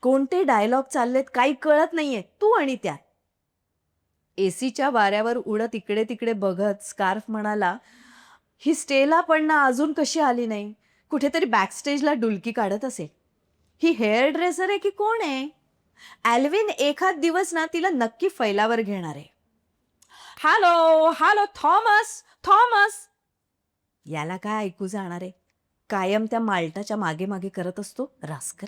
कोणते डायलॉग चाललेत काही कळत नाहीये. तू आणि त्यात. एसीच्या वाऱ्यावर उडत इकडे तिकडे बघत स्कार्फ म्हणाला, ही स्टेला पण ना अजून कशी आली नाही. कुठेतरी बॅकस्टेजला डुलकी काढत असेल. ही हेअर ड्रेसर आहे की कोण आहे. ॲल्विन एखाद दिवस ना तिला नक्की फैलावर घेणार आहे. Hello hello, Thomas Thomas. याला काय ऐकू जाणार आहे. कायम त्या माल्टाच्या मागे मागे करत असतो रास्कल.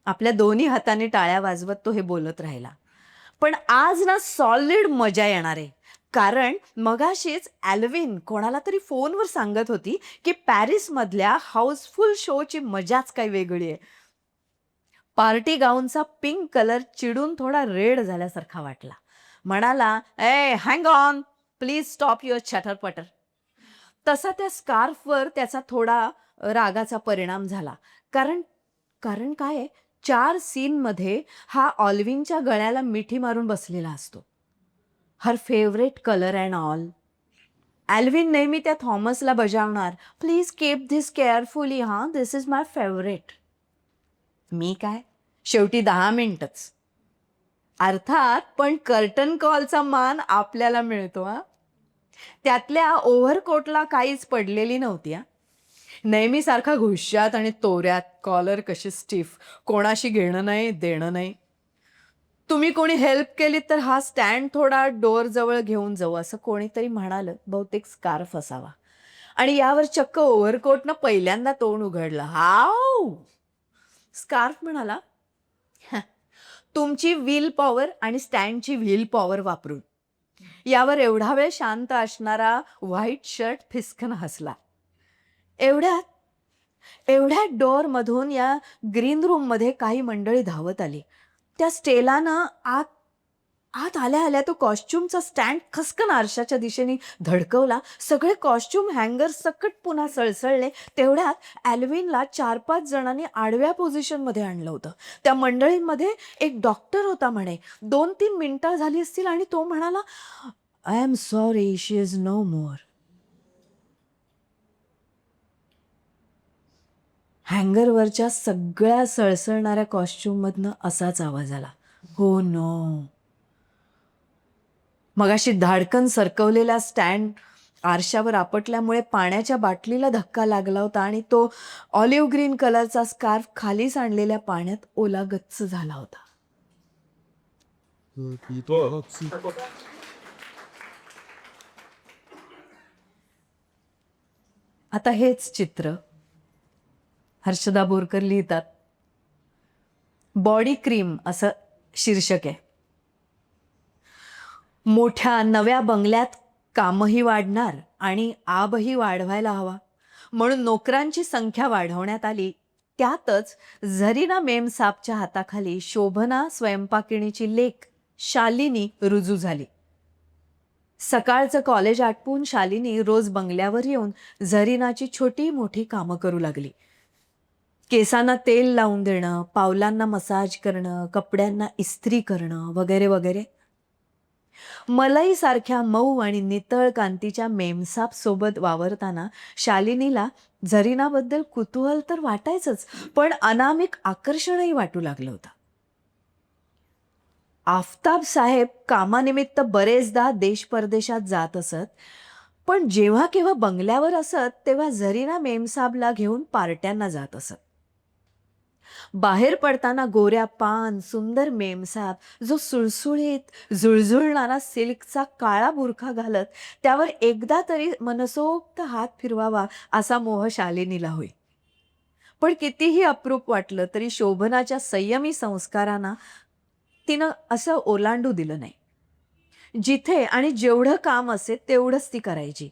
आपल्या दोन्ही हाताने टाळ्या वाजवत तो हे बोलत राहिला. पण आज ना सॉलिड मजा येणार आहे. कारण मगाशीच ॲल्विन कोणाला तरी फोनवर सांगत होती की पॅरिसमधल्या हाऊसफुल शोची मजाच काही वेगळी आहे. पार्टी गाऊनचा पिंक कलर चिडून थोडा रेड झाल्यासारखा वाटला. म्हणाला, ए hang on, please stop your चटरपटर. तसा त्या स्कार्फवर त्याचा थोडा रागाचा परिणाम झाला. कारण कारण काय, 4 सीनमध्ये हा ऑल्विनच्या गळ्याला मिठी मारून बसलेला असतो. Her favourite colour and all. Alvin नेहमी त्या थॉमसला बजावणार, प्लीज कीप धिस केअरफुली, हां, दिस इज माय फेवरेट. मी काय, शेवटी 10 मिनिटच. अर्थात पण कर्टन कॉलचा मान आपल्याला मिळतो. हा, त्यातल्या ओव्हरकोटला काहीच पडलेली नव्हती. हा, नेहमीसारखा घुश्यात आणि तोऱ्यात, कॉलर कशी स्टिफ, कोणाशी घेणं नाही देणं नाही. तुम्ही कोणी हेल्प केली तर हा स्टँड थोडा डोअरजवळ घेऊन जाऊ असं कोणीतरी म्हणालं. बहुतेक स्कार्फ असावा. आणि यावर चक्क ओव्हरकोटनं पहिल्यांदा तोंड उघडलं. हाव. स्कार्फ म्हणाला, तुमची व्हील पॉवर आणि स्टँडची व्हील पॉवर वापरून. यावर एवढा वेळ शांत असणारा व्हाईट शर्ट फिसकन हसला. एवढ्यात डोअरमधून या ग्रीन रूममध्ये काही मंडळी धावत आली. त्या स्टेलानं आत आल्या आल्या तो कॉस्ट्युमचा स्टँड खसकन आरशाच्या दिशेने धडकवला. सगळे कॉस्ट्युम हँगर सकट पुन्हा सळसळले. तेवढ्यात ॲल्विनला 4-5 जणांनी आडव्या पोझिशनमध्ये आणलं होतं. त्या मंडळींमध्ये एक डॉक्टर होता म्हणे. 2-3 मिनिटं झाली असतील आणि तो म्हणाला, I am sorry, she is no more. हँगरवरच्या सगळ्या सळसळणाऱ्या कॉस्ट्यूममधनं असाच आवाज आला, हो नो. मगाशी धाडकन सरकवलेला स्टँड आरशावर आपटल्यामुळे पाण्याच्या बाटलीला धक्का लागला होता आणि तो ऑलिव्ह ग्रीन कलरचा स्कार्फ खाली सांडलेल्या पाण्यात ओला गच्च झाला होता. आता हेच चित्र हर्षदा बोरकर लिहितात. बॉडी क्रीम असं शीर्षक आहे. मोठ्या नव्या बंगल्यात कामही वाढणार आणि आबही वाढवायला हवा म्हणून नोकरांची संख्या वाढवण्यात आली. त्यातच झरीना मेमसाबच्या हाताखाली शोभना स्वयंपाकिणीची लेक शालिनी रुजू झाली. सकाळचं कॉलेज आटपून शालिनी रोज बंगल्यावर येऊन झरीनाची छोटी मोठी कामं करू लागली. केसांना तेल लावून देणं, पावलांना मसाज करणं, कपड्यांना इस्त्री करणं वगैरे वगैरे. मलई सारख्या मऊ आणि नितळ कांतीच्या मेमसाप सोबत वावरताना शालिनीला झरीनाबद्दल कुतूहल तर वाटायचंच, पण अनामिक आकर्षणही वाटू लागलं होतं. आफताब साहेब कामानिमित्त बरेचदा देश परदेशात जात असत, पण जेव्हा केव्हा बंगल्यावर असत तेव्हा झरीना मेमसाबला घेऊन पार्ट्यांना जात असत. बाहेर पडताना गोऱ्या पान सुंदर मेमसाब जो सुळसुळीत झुळझुळणारा सिल्कचा काळा बुरखा घालत त्यावर एकदा तरी मनसोक्त हात फिरवावा असा मोह शालिनीला होई. पण कितीही अप्रूप वाटलं तरी शोभनाच्या संयमी संस्कारांना तिनं असं ओलांडू दिलं नाही. जिथे आणि जेवढं काम असे तेवढंच ती करायची.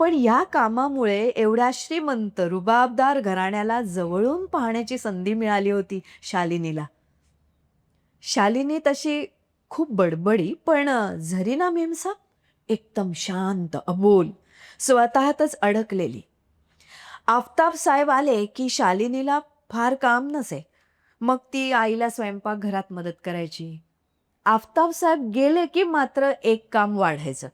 पण या कामामुळे एवढ्या श्रीमंत रुबाबदार घराण्याला जवळून पाहण्याची संधी मिळाली होती शालिनीला. शालिनी तशी खूप बडबडी, पण झरीना मेमसाब एकदम शांत, अबोल, स्वतःतच अडकलेली. आफताब साहेब आले की शालिनीला फार काम नसे. मग ती आईला स्वयंपाकघरात मदत करायची. आफताब साहेब गेले की मात्र एक काम वाढायचं.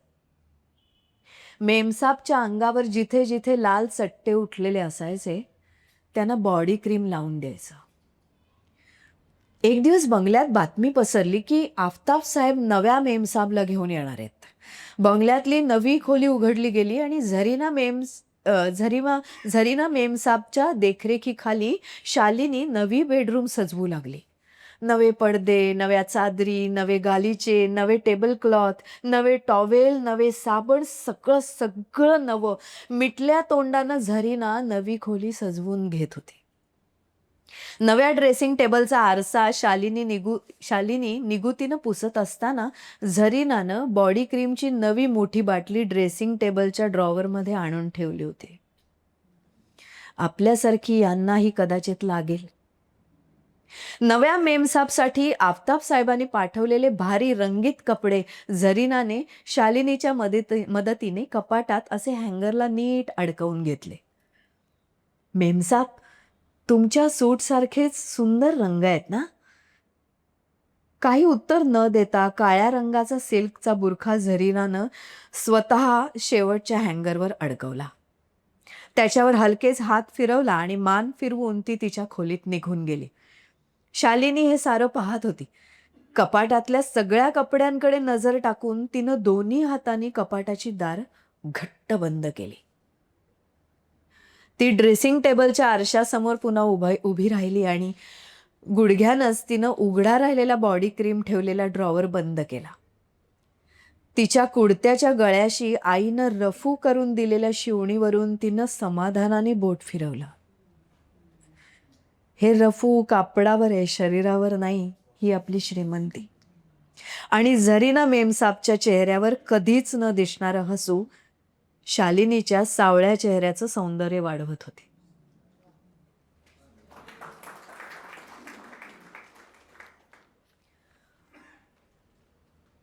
मेमसाबच्या अंगावर जिथे जिथे लाल चट्टे उठलेले असायचे त्यांना बॉडी क्रीम लावून द्यायचं. एक दिवस बंगल्यात बातमी पसरली की आफताब साहेब नव्या मेमसाबला घेऊन येणार आहेत. बंगल्यातली नवी खोली उघडली गेली आणि झरीना मेमसाबच्या देखरेखीखाली शालिनी नवी बेडरूम सजवू लागली. नवे पडदे, नव्या चादरी, नवे गालिचे, नवे टेबल क्लॉथ, नवे टॉवेल, नवे साबण, सगळं सगळं नवं. मिटल्या तोंडानं झरीना नवी खोली सजवून घेत होती. नव्या ड्रेसिंग टेबलचा आरसा शालिनी निगुतीनं पुसत असताना झरीनानं बॉडी क्रीमची नवी मोठी बाटली ड्रेसिंग टेबलच्या ड्रॉवरमध्ये आणून ठेवली होती. आपल्यासारखी यांनाही कदाचित लागेल. नव्या मेमसाबसाठी आफताब साहेबांनी पाठवलेले भारी रंगीत कपडे झरीनाने शालिनीच्या मदतीने कपाटात असे हँगरला नीट अडकवून घेतले. मेमसाब, तुमच्या सूटसारखेच सुंदर रंग आहेत ना? काही उत्तर न देता काळ्या रंगाचा सिल्कचा बुरखा झरीनानं स्वतः शेवटच्या हँगरवर अडकवला. त्याच्यावर हलकेच हात फिरवला आणि मान फिरवून ती तिच्या खोलीत निघून गेली. शालिनी हे सारं पाहत होती. कपाटातल्या सगळ्या कपड्यांकडे नजर टाकून तिनं दोन्ही हातांनी कपाटाची दार घट्ट बंद केली. ती ड्रेसिंग टेबलच्या आरशासमोर पुन्हा उभी राहिली आणि गुडघ्यानंच तिनं उघडा राहिलेला बॉडी क्रीम ठेवलेला ड्रॉवर बंद केला. तिच्या कुडत्याच्या गळ्याशी आईनं रफू करून दिलेल्या शिवणीवरून तिनं समाधानाने बोट फिरवलं. हे रफू कापडावर आहे, शरीरावर नाही, ही आपली श्रीमंती. आणि झरीना मेमसाबच्या चेहऱ्यावर कधीच न दिसणारं हसू शालिनीच्या सावळ्या चेहऱ्याचं सौंदर्य वाढवत होते.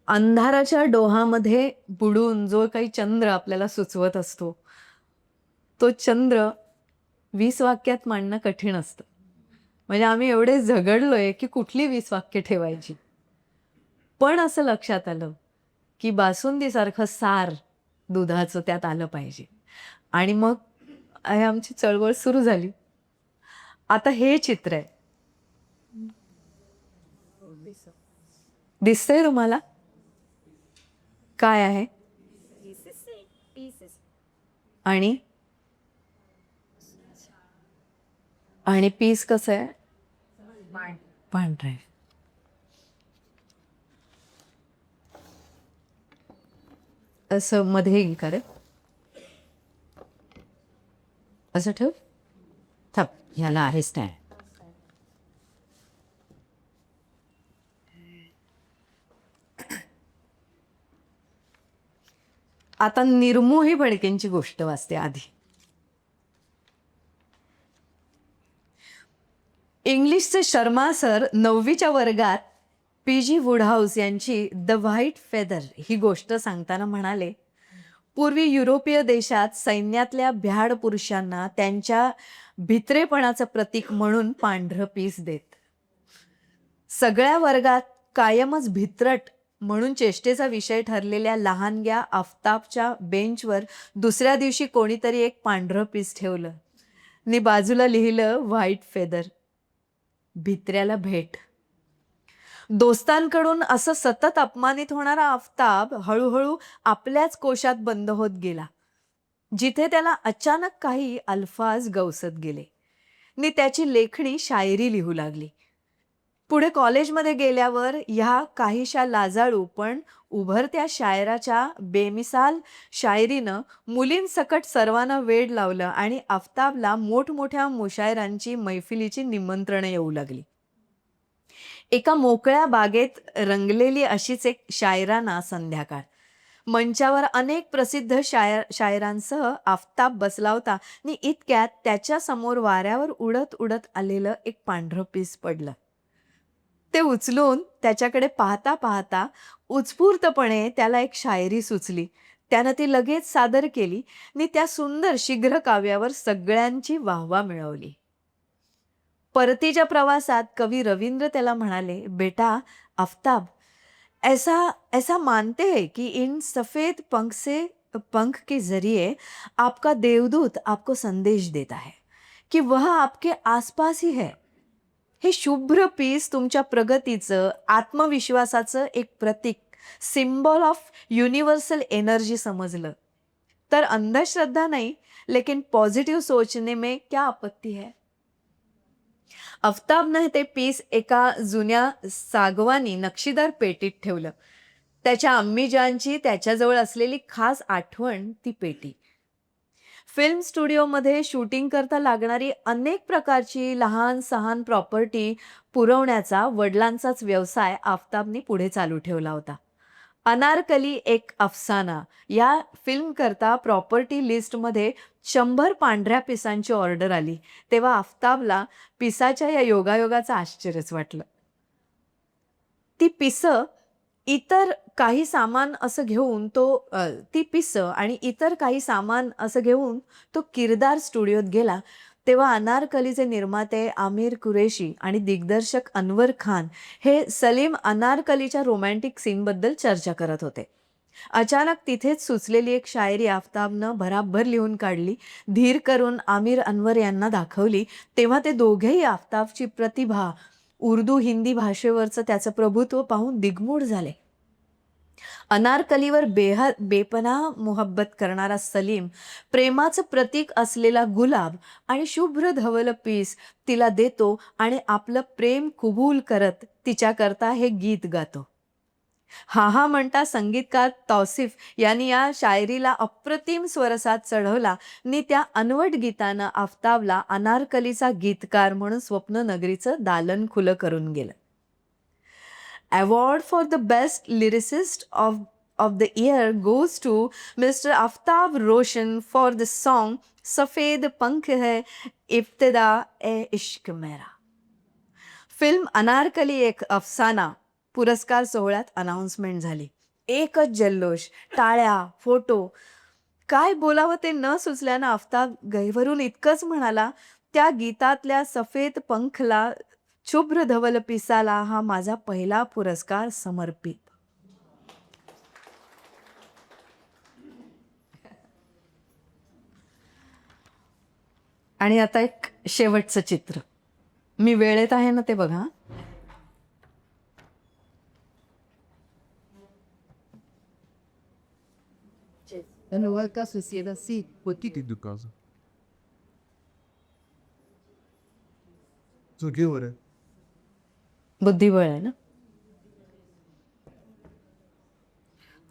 अंधाराच्या डोहामध्ये बुडून जो काही चंद्र आपल्याला सुचवत असतो, तो चंद्र 20 वाक्यात मांडणं कठीण असतं. म्हणजे आम्ही एवढे झगडलोय की कुठली 20 वाक्य ठेवायची. पण असं लक्षात आलं की बासुंदीसारखं सार दुधाचं त्यात आलं पाहिजे. आणि मग आमची चळवळ सुरू झाली. आता हे चित्र आहे, दिसतंय तुम्हाला? काय आहे? आणि आणि पीस कसं आहे? पांढरं आहे. असं मध्ये येईल का रे? असं ठेव. थांब, ह्याला आहे स्टँड. आता निर्मोही फडकेंची गोष्ट वाचते आधी. इंग्लिशचे शर्मा सर 9वीच्या वर्गात PG वुडहाऊस यांची द व्हाईट फेदर ही गोष्ट सांगताना म्हणाले, पूर्वी युरोपीय देशात सैन्यातल्या भ्याड पुरुषांना त्यांच्या भित्रेपणाचं प्रतीक म्हणून पांढरं पीस देत. सगळ्या वर्गात कायमच भित्रट म्हणून चेष्टेचा विषय ठरलेल्या लहानग्या आफताबच्या बेंचवर दुसऱ्या दिवशी कोणीतरी एक पांढरं पीस ठेवलं आणि बाजूला लिहिलं व्हाईट फेदर. भित्र्याला भेट. दोस्तांकडून असं सतत अपमानित होणारा आफताब हळूहळू आपल्याच कोशात बंद होत गेला, जिथे त्याला अचानक काही अल्फाज गवसत गेले आणि त्याची लेखणी शायरी लिहू लागली. पुढे कॉलेजमध्ये गेल्यावर ह्या काहीशा लाजाळू पण उभरत्या शायराच्या बेमिसाल शायरीनं मुलींसकट सर्वांना वेड लावलं आणि आफताबला मोठमोठ्या मुशायरांची मैफिलीची निमंत्रणं येऊ लागली. एका मोकळ्या बागेत रंगलेली अशीच एक शायराना संध्याकाळ. मंचावर अनेक प्रसिद्ध शायरांसह आफताब बसला होता आणि इतक्यात त्याच्या समोर वाऱ्यावर उडत उडत आलेलं एक पांढरं पीस पडलं. ते उचलून त्याच्याकडे पाहता पाहता उत्स्फूर्तपणे त्याला एक शायरी सुचली. त्यानं ती लगेच सादर केली आणि त्या सुंदर शीघ्र काव्यावर सगळ्यांची वाहवा मिळवली. परतीच्या प्रवासात कवी रवींद्र त्याला म्हणाले, बेटा आफताब, ऐसा ऐसा मानते हैं कि इन सफ़ेद पंख के जरिए आपका देवदूत आपको संदेश देता है कि वह आपके आसपास ही है. हे शुभ्र पीस तुमच्या प्रगतीचं, आत्मविश्वासाचं एक प्रतीक, सिम्बॉल ऑफ युनिवर्सल एनर्जी समजलं तर अंधश्रद्धा नाही, लेकिन पॉझिटिव्ह सोचने में क्या आपत्ती है. आफताबनं ते पीस एका जुन्या सागवानी नक्षीदार पेटीत ठेवलं. त्याच्या अम्मीजानची त्याच्याजवळ असलेली खास आठवण ती पेटी. फिल्म स्टुडिओमध्ये शूटिंग करता लागणारी अनेक प्रकारची लहान सहान प्रॉपर्टी पुरवण्याचा वडिलांचाच व्यवसाय आफताबनी पुढे चालू ठेवला होता. अनारकली एक अफसाना या फिल्म करता प्रॉपर्टी लिस्टमध्ये 100 पांढऱ्या पिसांची ऑर्डर आली. तेव्हा आफताबला पिसाच्या या योगायोगाचं आश्चर्यच वाटलं. ती पिसं इतर काही सामान असं घेऊन तो किरदार स्टुडिओत गेला. तेव्हा अनारकलीचे निर्माते आमिर कुरेशी आणि दिग्दर्शक अनवर खान हे सलीम अनारकलीच्या रोमॅन्टिक सीनबद्दल चर्चा करत होते. अचानक तिथेच सुचलेली एक शायरी आफताबनं भराभर लिहून काढली, धीर करून आमिर अनवर यांना दाखवली. तेव्हा ते दोघेही आफताबची प्रतिभा, उर्दू हिंदी भाषेवरचं त्याचं प्रभुत्व पाहून दिग्मूढ झाले. अनारकलीवर बेपनाह मोहब्बत करणारा सलीम प्रेमाचं प्रतीक असलेला गुलाब आणि शुभ्र धवल पीस तिला देतो आणि आपलं प्रेम कुबूल करत तिच्याकरता हे गीत गातो. हा हा म्हणता संगीतकार तौसिफ यांनी या शायरीला अप्रतिम स्वरसात चढवला आणि त्या अनवट गीतानं आफताबला अनारकलीचा गीतकार म्हणून स्वप्ननगरीचं दालन खुलं करून गेलं. Award for the best lyricist of the year goes to Mr. Aftab Roshan for the song सफेद पंख है इब्तिदा ए इश्क मेरा. फिल्म अनारकली एक अफसाना पुरस्कार सोहळ्यात अनाउन्समेंट झाली. एकच जल्लोष, टाळ्या, फोटो. काय बोलावं ते न सुचल्यानं आफताब गैरवरून इतकंच म्हणाला, त्या गीतातल्या सफेद पंखला, शुभ्र धवल पिसाला हा माझा पहिला पुरस्कार समर्पित. आणि आता एक शेवटचं चित्र. मी वेळेत आहे ना ते बघा.
Ana lá a sociedade assim, o título de casa. So que hora?
बुद्धिबळ आहे ना.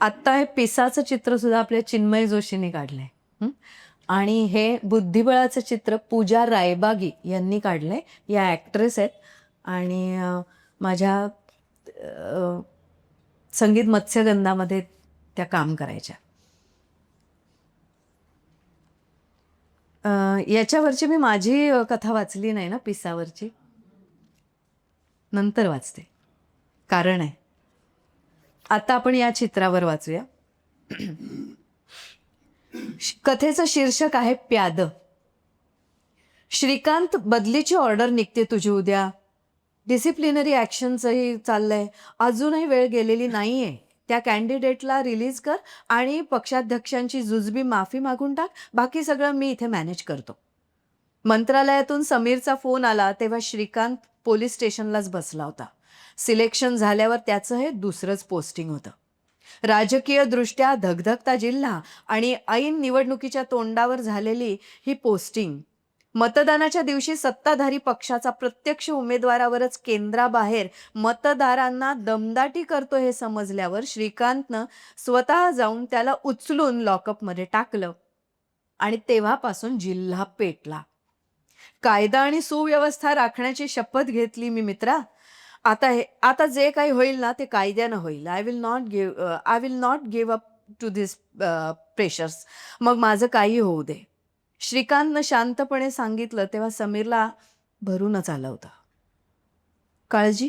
आत्ता हे पिसाचं चित्र सुद्धा आपल्या चिन्मय जोशींनी काढलंय. आणि हे बुद्धिबळाचं चित्र पूजा रायबागी यांनी काढलंय. या ॲक्ट्रेस आहेत आणि माझ्या संगीत मत्स्यगंधामध्ये त्या काम करायच्या. याच्यावरची मी माझी कथा वाचली नाही ना, पिसावरची. नंतर वाचते, कारण आहे. आता आपण या चित्रावर वाचूया. कथेचं शीर्षक आहे प्याद. श्रीकांत, बदलीची ऑर्डर निघते तुझी उद्या. डिसिप्लिनरी ॲक्शनचंही चाललंय. अजूनही वेळ गेलेली नाहीये. त्या कॅन्डिडेटला रिलीज कर आणि पक्षाध्यक्षांची जुजबी माफी मागून टाक. बाकी सगळं मी इथे मॅनेज करतो. मंत्रालयातून समीरचा फोन आला तेव्हा श्रीकांत पोलीस स्टेशनलाच बसला होता. सिलेक्शन झाल्यावर त्याचं हे दुसरंच पोस्टिंग होतं. राजकीयदृष्ट्या धगधगता जिल्हा आणि ऐन निवडणुकीच्या तोंडावर झालेली ही पोस्टिंग मतदानाच्या दिवशी सत्ताधारी पक्षाचा प्रत्यक्ष उमेदवारावरच केंद्राबाहेर मतदारांना दमदाटी करतो हे समजल्यावर श्रीकांतनं स्वतः जाऊन त्याला उचलून लॉकअपमध्ये टाकलं आणि तेव्हापासून जिल्हा पेटला. कायदा आणि सुव्यवस्था राखण्याची शपथ घेतली मी मित्रा. आता जे काही होईल ना ते कायद्यानं होईल. I will not give up to this pressures. मग माझं काही होऊ दे. श्रीकांतनं शांतपणे सांगितलं तेव्हा समीरला भरूनच आलं होतं. काळजी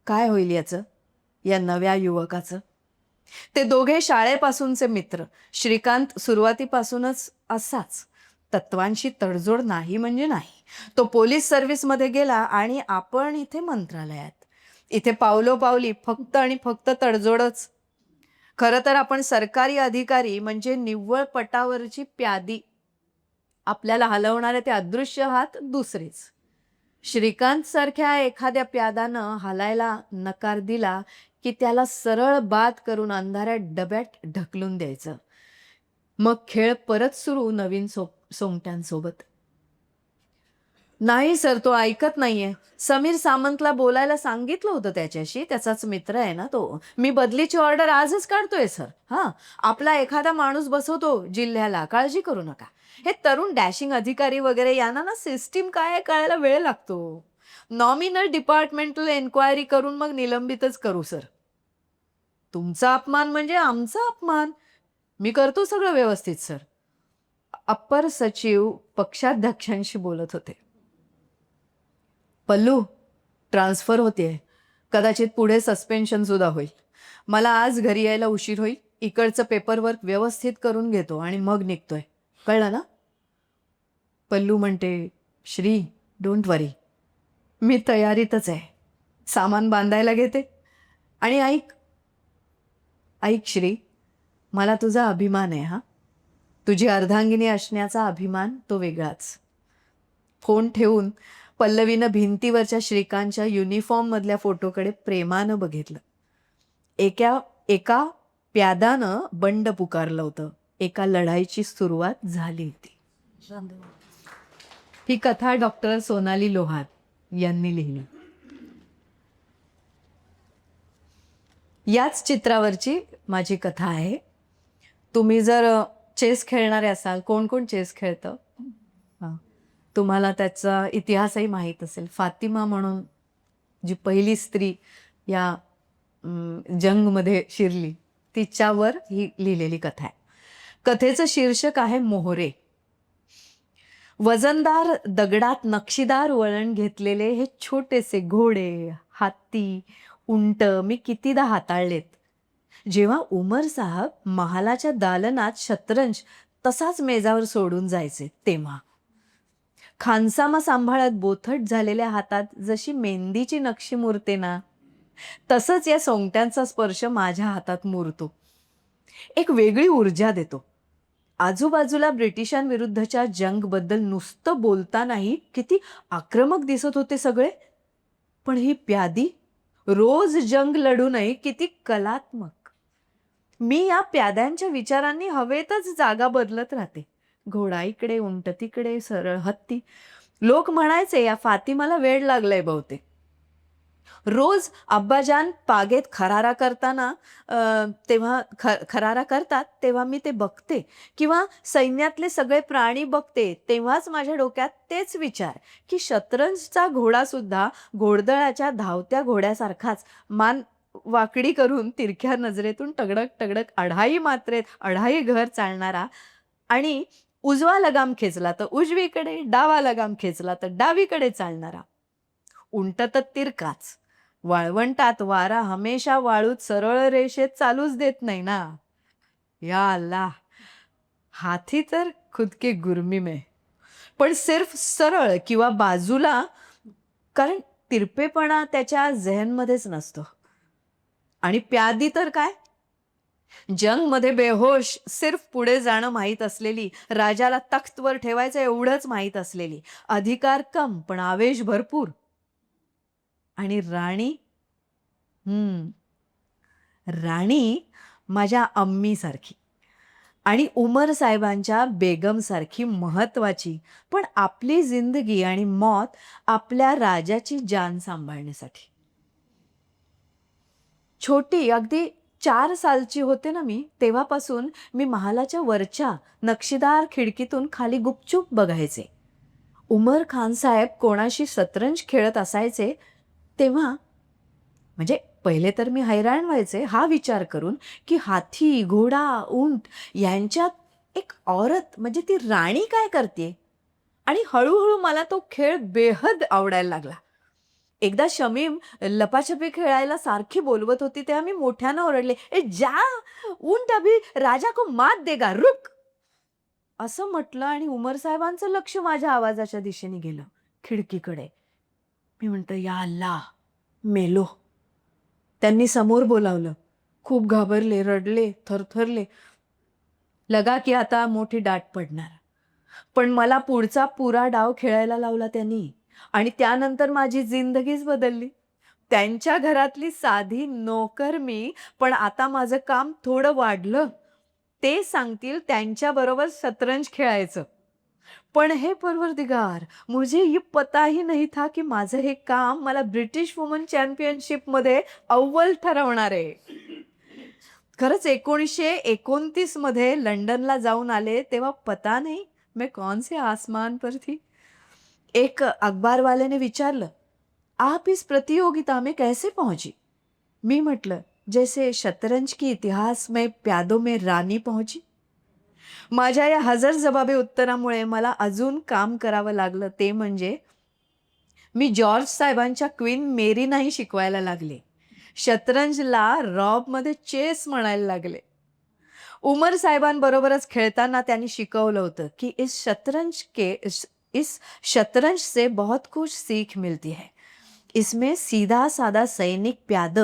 काय होईल याचं, या नव्या युवकाचं. ते दोघे शाळेपासूनचे मित्र. श्रीकांत सुरुवातीपासूनच असाच. तत्वांशी तडजोड नाही म्हणजे नाही. तो पोलीस सर्व्हिसमध्ये गेला आणि आपण इथे मंत्रालयात. इथे पावलोपावली फक्त आणि फक्त तडजोडच. खरं तर आपण सरकारी अधिकारी म्हणजे निव्वळ पटावरची प्यादी. आपल्याला हलवणारे ते अदृश्य हात दुसरेच. श्रीकांत सारख्या एखाद्या प्यादानं हलायला नकार दिला की त्याला सरळ बाद करून अंधाऱ्यात डब्यात ढकलून द्यायचं. मग खेळ परत सुरू नवीन सोंगट्यांसोबत. नाही सर, तो ऐकत नाहीये. समीर सामंतला बोलायला सांगितलं होतं त्याच्याशी. त्याचाच मित्र आहे ना तो. मी बदलीची ऑर्डर आजच काढतोय सर. हां, आपला एखादा माणूस बसवतो जिल्ह्याला, काळजी करू नका. हे तरुण डॅशिंग अधिकारी वगैरे यांना ना सिस्टीम काय आहे कळायला वेळ लागतो. नॉमिनल डिपार्टमेंटल एन्क्वायरी करून मग निलंबितच करू सर. तुमचा अपमान म्हणजे आमचा अपमान. मी करतो सगळं व्यवस्थित सर. अप्पर सचिव पक्षाध्यक्षांशी बोलत होते. पल्लू, ट्रान्सफर होतेय. कदाचित पुढे सस्पेन्शन सुद्धा होईल. मला आज घरी यायला उशीर होईल. इकडचं पेपरवर्क व्यवस्थित करून घेतो आणि मग निघतोय. कळलं ना? पल्लू म्हणते, श्री डोंट वरी, मी तयारीतच आहे. सामान बांधायला घेते. आणि ऐक श्री, मला तुझा अभिमान आहे. हां, तुझी अर्धांगिनी असण्याचा अभिमान तो वेगळाच. फोन ठेवून पल्लवीनं भिंतीवरच्या श्रीकांतच्या युनिफॉर्ममधल्या फोटोकडे प्रेमानं बघितलं. एका प्यादानं बंड पुकारलं होतं. एका लढाईची सुरुवात झाली होती. ही कथा डॉक्टर सोनाली लोहार यांनी लिहिली. याच चित्रावरची माझी कथा आहे. तुम्ही जर चेस खेळणारे असाल, कोण कोण चेस खेळतं? हां, तुम्हाला त्याचा इतिहासही माहीत असेल. फातिमा म्हणून जी पहिली स्त्री या जंगमध्ये शिरली, तिच्यावर ही लिहिलेली कथा आहे. कथेचं शीर्षक आहे मोहरे. वजनदार दगडात नक्षीदार वळण घेतलेले हे छोटेसे घोडे, हत्ती, उंट मी कितीदा हाताळलेत. जेव्हा उमर साहब महालाच्या दालनात शतरंज तसाच मेजावर सोडून जायचे तेव्हा. खानसामा सांभाळत बोथट झालेल्या हातात जशी मेहंदीची नक्षी मुरते ना, तसंच या सोंगट्यांचा स्पर्श माझ्या हातात मुरतो. एक वेगळी ऊर्जा देतो. आजूबाजूला ब्रिटिशांविरुद्धच्या जंगबद्दल नुसतं बोलतानाही किती आक्रमक दिसत होते सगळे. पण ही प्यादी रोज जंग लढूनही किती कलात्मक. मी या प्याद्यांच्या विचारांनी हवेतच जागा बदलत राहते. घोडा इकडे, उंट तिकडे, सरळ हत्ती. लोक म्हणायचे या फातिमाला वेड लागलंय बहुतेक. रोज अब्बाजान पागेत खरारा करतात तेव्हा मी ते बघते, किंवा सैन्यातले सगळे प्राणी बघते तेव्हाच माझ्या डोक्यात तेच विचार की शतरंजचा घोडा सुद्धा घोडदळाच्या धावत्या घोड्यासारखाच मान वाकडी करून तिरख्या नजरेतून टगडक टगडक 2.5 मात्रेत 2.5 घर चालणारा, आणि उजवा लगाम खेचला तर उजवीकडे, डावा लगाम खेचला तर डावीकडे चालणारा. उंट तर तिरकाच. वाळवंटात वारा हमेशा वाळूत सरळ रेषेत चालूच देत नाही ना. या अल्लाह, हाथी तर खुद के गुर्मी में. पण सिर्फ सरळ किंवा बाजूला, कारण तिरपेपणा त्याच्या झेहनमध्येच नसतो. आणि प्यादी तर काय, जंगमध्ये बेहोश, सिर्फ पुढे जाणं माहीत असलेली, राजाला तख्तवर ठेवायचं एवढंच माहीत असलेली, अधिकार कम पण आवेश भरपूर. आणि राणी, राणी माझ्या अम्मीसारखी आणि उमर साहेबांच्या बेगमसारखी महत्वाची, पण आपली जिंदगी आणि मौत आपल्या राजाची जान सांभाळण्यासाठी. छोटी अगदी 4 सालची होते ना मी, तेव्हापासून मी महालाच्या वरच्या नक्षीदार खिडकीतून खाली गुपचूप बघायचे. उमर खान साहेब कोणाशी शतरंज खेळत असायचे तेव्हा, म्हणजे पहिले तर मी हैराण व्हायचे हा विचार करून की हाती, घोडा, उंट यांच्यात एक औरत म्हणजे ती राणी काय करते. आणि हळूहळू मला तो खेळ बेहद आवडायला लागला. एकदा शमीम लपाछपी खेळायला सारखी बोलवत होती तेव्हा मी मोठ्यानं ओरडले, ए जा, ऊंट अभी राजा को मात देगा, रुक, असं म्हटलं. आणि उमर साहेबांचं लक्ष माझ्या आवाजाच्या दिशेने गेलं, खिडकीकडे. मी म्हणतो, या अल्ला, मेलो. त्यांनी समोर बोलावलं. खूप घाबरले, रडले, थरथरले. लगा की आता मोठी डाट पडणार. पण मला पुढचा पुरा डाव खेळायला लावला त्यांनी. आणि त्यानंतर माझी जिंदगीच बदलली. त्यांच्या घरातली साधी नोकर मी, पण आता माझं काम थोडं वाढलं. ते सांगतील त्यांच्याबरोबर शतरंज खेळायचं. पण हे परवरदिगार, मुझे ये पता ही नहीं था की माझं हे काम मला ब्रिटिश वुमन चॅम्पियनशिपमध्ये अव्वल ठरवणार आहे. खरंच 1929 मध्ये लंडनला जाऊन आले तेव्हा पता नहीं मैं कौन से आसमान पर थी. एक अखबार वाले ने विचारलं, आप इस प्रतियोगिता में कैसे पहुंची. मी म्हटलं, जैसे शतरंज की इतिहास में प्यादों में रानी पहुंची. माझ्या या हजर जबाबी उत्तरामुळे मला अजून काम करावं लागलं. ते म्हणजे मी जॉर्ज साहेबांच्या क्वीन मेरी नाही शिकवायला लागले. शतरंजला रॉबमध्ये चेस म्हणायला लागले. उमर साहेबांबरोबरच खेळताना त्यांनी शिकवलं होतं की इस शतरंज से बहुत कुछ सीख मिलती है. इसमें सीधा साधा सैनिक प्याद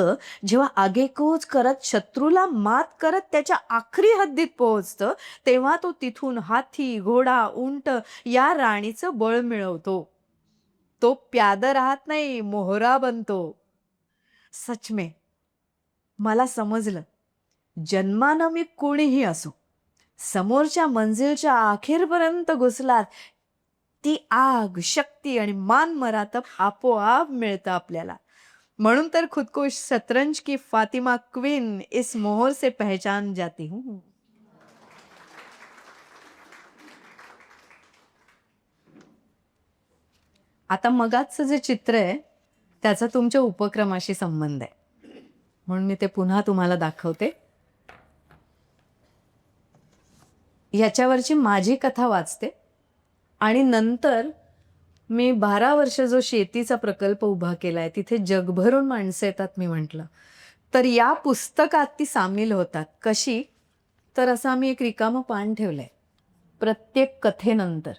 जेव्हा आगेकूच करत शत्रूला मात करत त्याच्या आखरी हद्दीत पोहोचतं तेव्हा तो तिथून हाती, घोडा, उंट या राणीचं बळ मिळवतो. तो प्याद राहत नाही, मोहरा बनतो. सच में मला समजलं, जन्मानं मी कोणीही असो, समोरच्या मंजिलच्या अखेरपर्यंत घुसलात ती आग, शक्ती आणि मान मरातब आपोआप मिळतं आपल्याला. म्हणून तर खुद को शतरंज की फातिमा क्वीन इस मोहर से पहचान जाती हूँ. आता मगाचं जे चित्र आहे त्याचा तुमच्या उपक्रमाशी संबंध आहे, म्हणून मी ते पुन्हा तुम्हाला दाखवते. याच्यावरची माझी कथा वाचते आणि नंतर मी 12 वर्ष जो शेतीचा प्रकल्प उभा केलाय तिथे जगभरून माणसं येतात मी म्हटलं, तर या पुस्तकात ती सामील होतात. कशी तर असं आम्ही एक रिकामं पान ठेवलंय. प्रत्येक कथेनंतर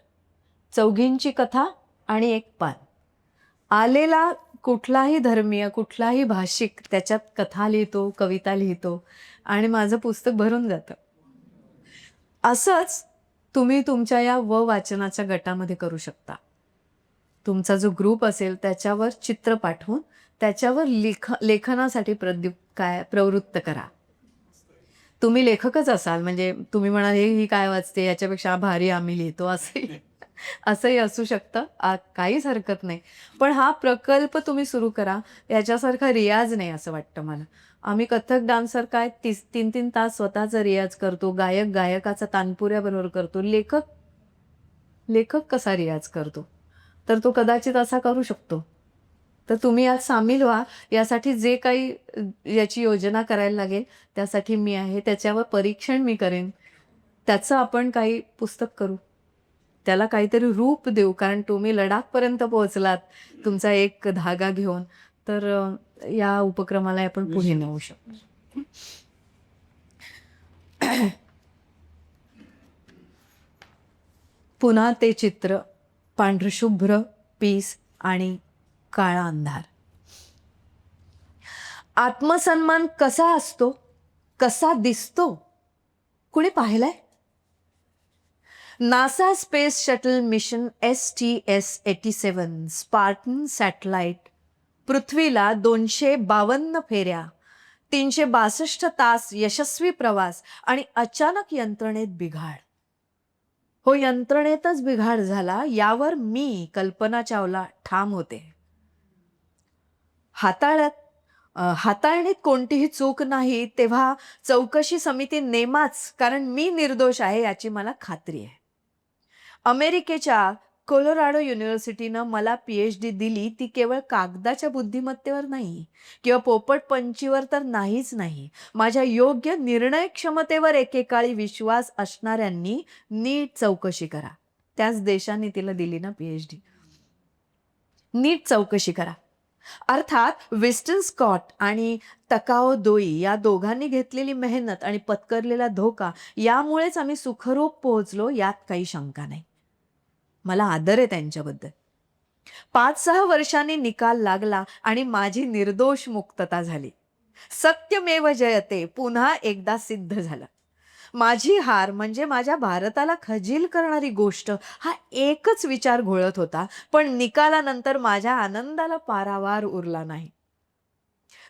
चौघींची कथा आणि एक पान. आलेला कुठलाही धर्मीय, कुठलाही भाषिक त्याच्यात कथा लिहितो, कविता लिहितो आणि माझं पुस्तक भरून जातं. असंच तुम्ही तुमच्या या वाचनाच्या गटामध्ये करू शकता. तुमचा जो ग्रुप असेल त्याच्यावर चित्र पाठवून त्याच्यावर लेखनासाठी प्रवृत्त करा. तुम्ही लेखकच असाल म्हणजे तुम्ही म्हणाल ही काय वाचते, याच्यापेक्षा भारी आम्ही लिहितो, असंही असू शकतं. काहीच हरकत नाही. पण हा प्रकल्प तुम्ही सुरू करा. याच्यासारखा रियाज नाही असं वाटतं मला. आम्ही कथक डान्सर काय 3-3 तास स्वतःचा रियाज करतो. गायकाचा तानपुऱ्याबरोबर करतो. लेखक कसा रियाज करतो, तर तो कदाचित असा करू शकतो. तर तुम्ही आज सामील व्हा. यासाठी जे काही याची योजना करायला लागेल त्यासाठी मी आहे. त्याच्यावर परीक्षण मी करेन. त्याचं आपण काही पुस्तक करू, त्याला काहीतरी रूप देऊ. कारण तुम्ही लडाखपर्यंत पोहोचलात तुमचा एक धागा घेऊन, तर या उपक्रमाला आपण पुढे नेऊ शकतो. पुन्हा ते चित्र, पांढरशुभ्र पीस आणि काळा अंधार. आत्मसन्मान कसा असतो, कसा दिसतो, कुणी पाहिलंय? NASA space shuttle mission STS-87 Spartan satellite पृथ्वीला 252 फेऱ्या, 362 तास यशस्वी प्रवास आणि अचानक यंत्रणेत बिघाड. हो, यंत्रणेतच बिघाड झाला यावर मी कल्पना चावला ठाम होते. हाताळणीत कोणतीही चूक नाही तेव्हा चौकशी समिती नेमाच, कारण मी निर्दोष आहे याची मला खात्री आहे. अमेरिकेच्या कोलोराडो युनिव्हर्सिटीनं मला PhD दिली ती केवळ कागदाच्या बुद्धिमत्तेवर नाही किंवा पोपट पंचीवर तर नाहीच नाही, माझ्या योग्य निर्णय क्षमतेवर एकेकाळी विश्वास असणाऱ्यांनी नीट चौकशी करा. त्याच देशाने तिला दिली ना PhD. नीट चौकशी करा. अर्थात विस्टन स्कॉट आणि तकाओ दोई या दोघांनी घेतलेली मेहनत आणि पत्करलेला धोका यामुळेच आम्ही सुखरूप पोहोचलो, यात काही शंका नाही. मला आदर आहे त्यांच्याबद्दल. 5-6 वर्षांनी निकाल लागला आणि माझी निर्दोष मुक्तता झाली. सत्यमेव जयते पुन्हा एकदा सिद्ध झालं. माझी हार म्हणजे माझ्या भारताला खजील करणारी गोष्ट हा एकच विचार घोळत होता, पण निकालानंतर माझ्या आनंदाला पारावार उरला नाही.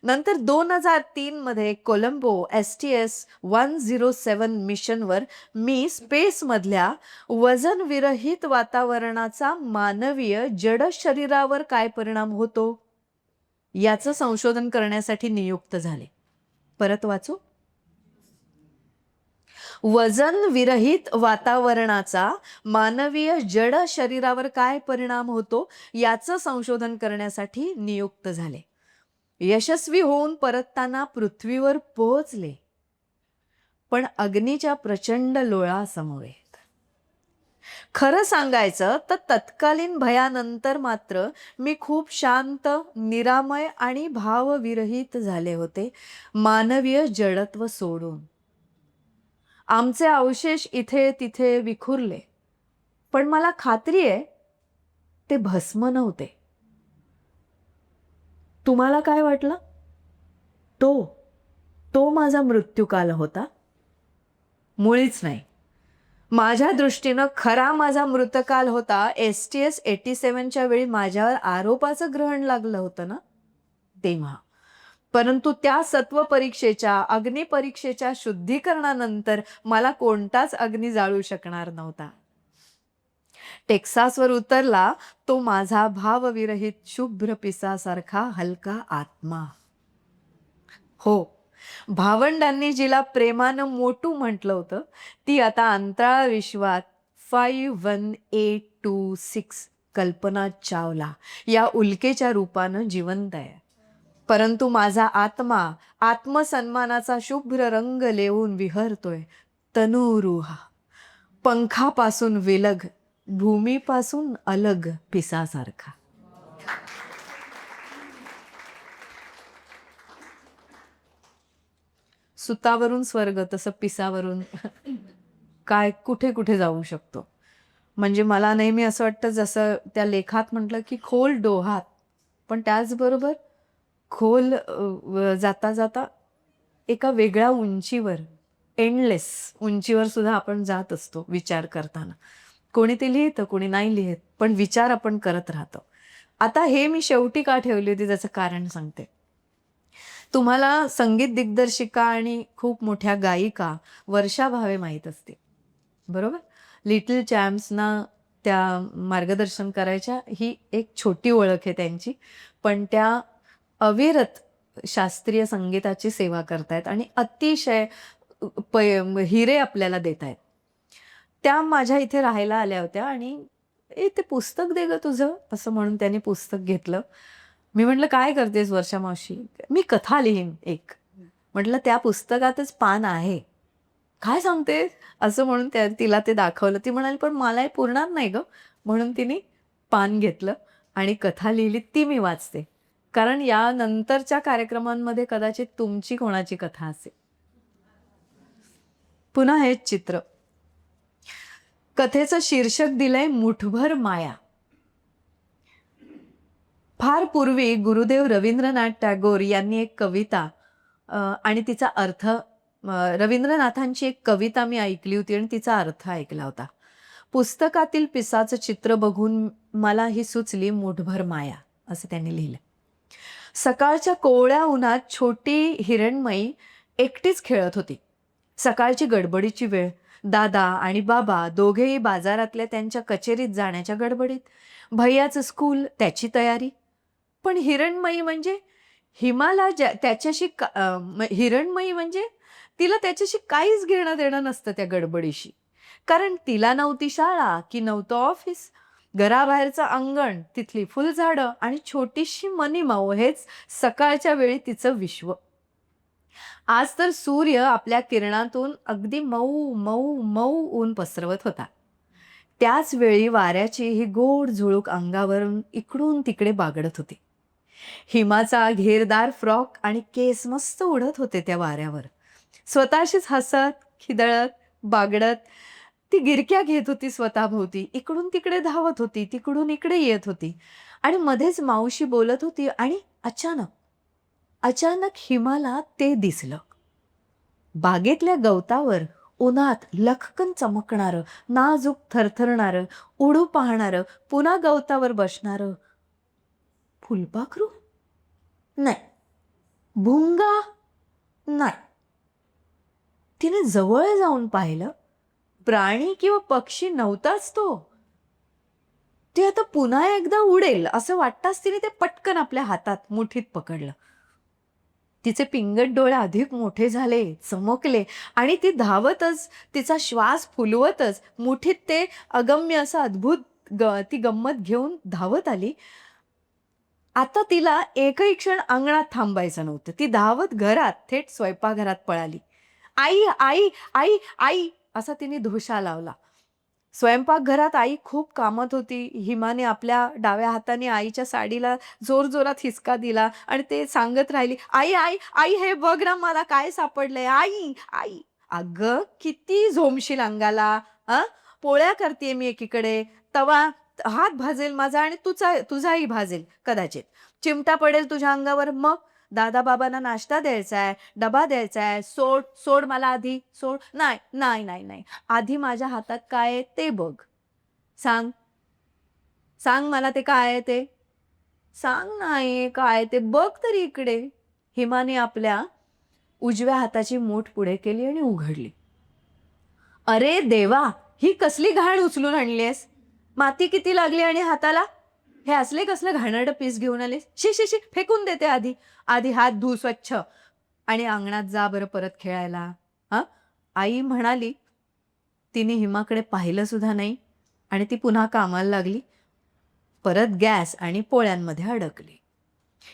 नंतर 2003 मध्ये कोलंबो STS-107 मिशनवर मी स्पेसमधल्या वजनविरहित वातावरणाचा मानवीय जड शरीरावर काय परिणाम होतो याचं संशोधन करण्यासाठी नियुक्त झाले. परत वाचू. वजन विरहित वातावरणाचा मानवीय जड शरीरावर काय परिणाम होतो याचं संशोधन करण्यासाठी नियुक्त झाले. यशस्वी होऊन परतताना पृथ्वीवर पोहोचले, पण अग्नीच्या प्रचंड लोळासमवेत. खरं सांगायचं तर तत्कालीन भयानंतर मात्र मी खूप शांत, निरामय आणि भावविरहित झाले होते, मानवीय जडत्व सोडून. आमचे अवशेष इथे तिथे विखुरले, पण मला खात्री आहे ते भस्म नव्हते. तुम्हाला काय वाटलं? तो माझा मृत्यूकाल होता? मुळीच नाही. माझ्या दृष्टीनं खरा माझा मृतकाल होता STS-87च्या वेळी माझ्यावर आरोपाचं ग्रहण लागलं होतं ना तेव्हा. परंतु त्या सत्व परीक्षेच्या, अग्निपरीक्षेच्या शुद्धीकरणानंतर मला कोणताच अग्नी जाळू शकणार नव्हता. टेक्सासवर उतरला तो माझा भावविरहित शुभ्र पिसासारखा हलका आत्मा. हो, भावंडांनी जिला प्रेमानं मोटू म्हटलं होतं ती आता अंतराळ विश्वात 51826 कल्पना चावला या उल्केच्या रूपानं जिवंत आहे. परंतु माझा आत्मा आत्मसन्मानाचा शुभ्र रंग लेवून विहरतोय, तनुरुहा, पंखापासून विलग, भूमीपासून अलग पिसासारखा. सुतावरून स्वर्ग तसं पिसावरून काय कुठे कुठे जाऊ शकतो. म्हणजे मला नेहमी असं वाटतं जसं त्या लेखात म्हटलं की खोल डोहात, पण त्याचबरोबर खोल जाता जाता एका वेगळ्या उंचीवर, एंडलेस उंचीवर सुद्धा आपण जात असतो विचार करताना. कोणी ते लिहितं, कोणी नाही लिहित, पण विचार आपण करत राहतो. आता हे मी शेवटी का ठेवली होती त्याचं कारण सांगते. तुम्हाला संगीत दिग्दर्शिका आणि खूप मोठ्या गायिका वर्षा भावे माहीत असते, बरोबर? लिटिल चॅम्प्सना त्या मार्गदर्शन करायच्या, ही एक छोटी ओळख आहे त्यांची, पण त्या अविरत शास्त्रीय संगीताची सेवा करतायत आणि अतिशय हिरे आपल्याला देत आहेत. त्या माझ्या इथे राहायला आल्या होत्या आणि ते पुस्तक दे ग तुझं, असं म्हणून त्यांनी पुस्तक घेतलं. मी म्हटलं काय करतेस वर्षा मावशी? मी कथा लिहीन एक. म्हटलं त्या पुस्तकातच पान आहे. काय सांगते असं म्हणून तिला ते दाखवलं. ती म्हणाली पण मला हे पुरणार नाही ग, म्हणून तिने पान घेतलं आणि कथा लिहिली. ती मी वाचते, कारण या नंतरच्या कार्यक्रमांमध्ये कदाचित तुमची कोणाची कथा असेल. पुन्हा हेच चित्र. कथेचं शीर्षक दिलंय मुठभर माया. फार पूर्वी गुरुदेव रवींद्रनाथ टागोर यांनी एक कविता आणि तिचा अर्थ रवींद्रनाथांची एक कविता मी ऐकली होती आणि तिचा अर्थ ऐकला होता. पुस्तकातील पिसाचं चित्र बघून मला ही सुचली मुठभर माया, असं त्यांनी लिहिलं. सकाळच्या कोवळ्या उन्हात छोटी हिरणमयी एकटीच खेळत होती. सकाळची गडबडीची वेळ. दादा आणि बाबा दोघेही बाजारातल्या त्यांच्या कचेरीत जाण्याच्या गडबडीत. भैयाचं स्कूल, त्याची तयारी. पण हिरणमयी म्हणजे हिमाला हिरणमयी म्हणजे तिला त्याच्याशी काहीच घेणं देणं नसतं त्या गडबडीशी. कारण तिला नव्हती शाळा की नव्हतं ऑफिस. घराबाहेरचं अंगण, तिथली फुलझाडं आणि छोटीशी मनीमाऊ हेच सकाळच्या वेळी तिचं विश्व. आज तर सूर्य आपल्या किरणातून अगदी मऊ मऊ मऊ ऊन पसरवत होता. त्याच वेळी वाऱ्याची ही गोड झुळूक अंगावरून इकडून तिकडे बागडत होती. हिमाचा घेरदार फ्रॉक आणि केस मस्त उडत होते त्या वाऱ्यावर. स्वतःशीच हसत, खिदळत, बागडत ती गिरक्या घेत होती स्वतःभोवती. इकडून तिकडे धावत होती, तिकडून इकडे येत होती आणि मध्येच मावशी बोलत होती आणि अचानक हिमाला ते दिसलं. बागेतल्या गवतावर उन्हात लखकन चमकणारं, नाजूक थरथरणारं, उडू पाहणारं, पुन्हा गवतावर बसणारं फुलपाखरू नाही, भुंगा नाही. तिने जवळ जाऊन पाहिलं. प्राणी किंवा पक्षी नव्हताच तो. ते आता पुन्हा एकदा उडेल असं वाटताच तिने ते पटकन आपल्या हातात मुठीत पकडलं. तिचे पिंगट डोळे अधिक मोठे झाले, चमकले आणि ती धावतच, तिचा श्वास फुलवतच मुठीत ते अगम्य असं अद्भुत ती गंमत घेऊन धावत आली. आता तिला एकही क्षण अंगणात थांबायचं नव्हतं. ती धावत घरात, थेट स्वयंपाकघरात पळाली. आई आई आई आई असा तिने धोशा लावला. स्वयंपाकघरात आई खूप कामत होती. हिमाने आपल्या डाव्या हाताने आईच्या साडीला जोरजोरात हिसका दिला आणि ते सांगत राहिली, आई आई आई हे बघ ना, मला काय सापडलंय, आई आई. अगं किती झोमशील अंगाला. पोळ्या करतेय मी एकीकडे, तवा हात भाजेल माझा आणि तुझाही भाजेल कदाचित. चिमटा पडेल तुझ्या अंगावर. मग दादा बाबांना नाश्ता द्यायचा आहे, डबा द्यायचा आहे. सोड सोड मला आधी सोड. नाही नाही नाही नाही, आधी माझ्या हातात काय आहे ते बघ. सांग सांग मला ते काय आहे ते सांग. नाही काय ते बघ तरी इकडे. हिमाने आपल्या उजव्या हाताची मूठ पुढे केली आणि उघडली. अरे देवा, ही कसली घाण उचलून आणलीस. माती किती लागली आणि हाताला. हे असले कसलं घाणेरडं पीस घेऊन आलेस. शी शी शी, फेकून देते. आधी हात धु स्वच्छ आणि अंगणात जा बरं परत खेळायला. आई म्हणाली. तिने हिमाकडे पाहिलं सुद्धा नाही आणि ती पुन्हा कामाला लागली. परत गॅस आणि पोळ्यांमध्ये अडकली.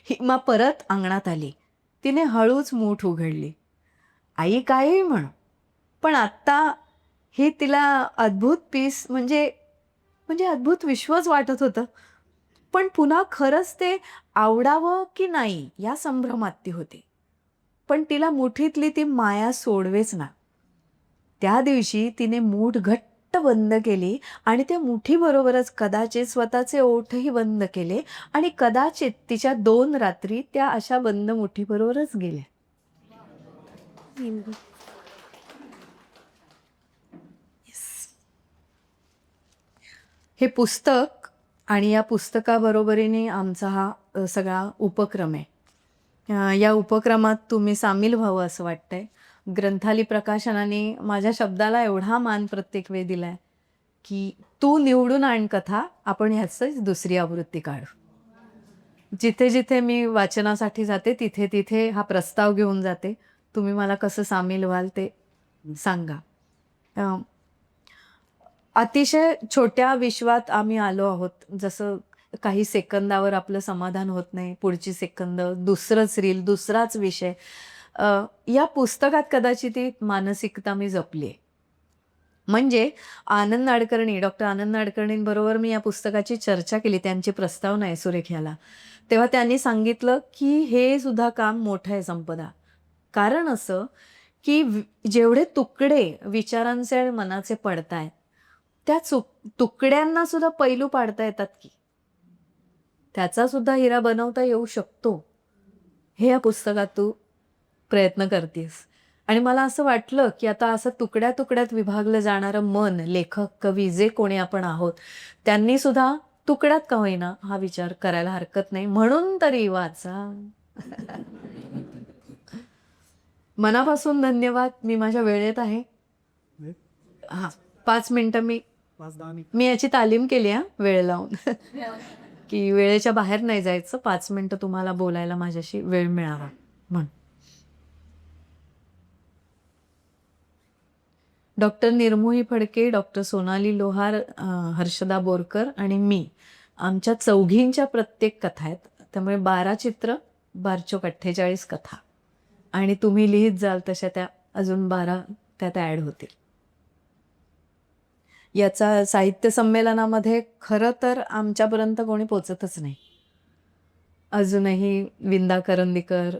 हिमा परत अंगणात आली. तिने हळूच मूठ उघडली. आई काहीही म्हण, पण आत्ता हे तिला अद्भुत पीस म्हणजे अद्भुत विश्वच वाटत होतं. पण पुन्हा खरंच ते आवडावं की नाही या संभ्रमात ती होती. पण तिला मुठीतली ती माया सोडवेच ना. त्या दिवशी तिने मूठ घट्ट बंद केली आणि त्या मुठीबरोबरच कदाचित स्वतःचे ओठही बंद केले आणि कदाचित तिच्या 2 रात्री त्या अशा बंद मुठीबरोबरच गेल्या. हे पुस्तक आणि या पुस्तकाबरोबरीने आमचा हा सगळा उपक्रम आहे. या उपक्रमात तुम्ही सामील व्हावं असं वाटतंय. ग्रंथाली प्रकाशनाने माझ्या शब्दाला एवढा मान प्रत्येक वेळी दिलाय की तू निवडून आण कथा, आपण ह्याचीच दुसरी आवृत्ती काढू. जिथे जिथे मी वाचनासाठी जाते तिथे तिथे हा प्रस्ताव घेऊन जाते. तुम्ही मला कसं सामील व्हाल ते सांगा. अतिशय छोट्या विश्वात आम्ही आलो आहोत. जसं काही सेकंदावर आपलं समाधान होत नाही, पुढची सेकंद दुसरंच रील, दुसराच विषय. या पुस्तकात कदाचित ती मानसिकता मी जपली आहे. म्हणजे आनंद नाडकर्णी, डॉक्टर आनंद नाडकर्णींबरोबर मी या पुस्तकाची चर्चा केली. त्यांची प्रस्तावना आहे सुरेख ह्याला. तेव्हा त्यांनी सांगितलं की हे सुद्धा काम मोठं आहे संपदा. कारण असं की जेवढे तुकडे विचारांचे आणि मनाचे पडतायत त्या तुकड्यांना सुद्धा पैलू पाडता येतात की. त्याचा सुद्धा हिरा बनवता येऊ शकतो, हे या पुस्तकात तू प्रयत्न करतेस. आणि मला असं वाटलं की आता असं तुकड्या तुकड्यात विभागलं जाणारं मन, लेखक, कवी, जे कोणी आपण आहोत, त्यांनी सुद्धा तुकड्यात का होईना हा विचार करायला हरकत नाही. म्हणून तरी वाचा. मनापासून धन्यवाद. मी माझ्या वेळेत आहे. हा, 5 मिनिटं मी याची तालीम केली आहे, वेळ लावून. की वेळेच्या बाहेर नाही जायचं, 5 मिनिटं तुम्हाला बोलायला माझ्याशी वेळ मिळावा म्हणून. डॉक्टर निर्मोही फडके, डॉक्टर सोनाली लोहार, हर्षदा बोरकर आणि मी, आमच्या चौघींच्या प्रत्येक कथा आहेत. त्यामुळे 12 चित्र, 12 48 कथा. आणि तुम्ही लिहित जाल तशा त्या अजून 12 त्यात ॲड होतील. याचा साहित्य संमेलनामध्ये खरं तर आमच्यापर्यंत कोणी पोचतच नाही. अजूनही विंदा करंदीकर,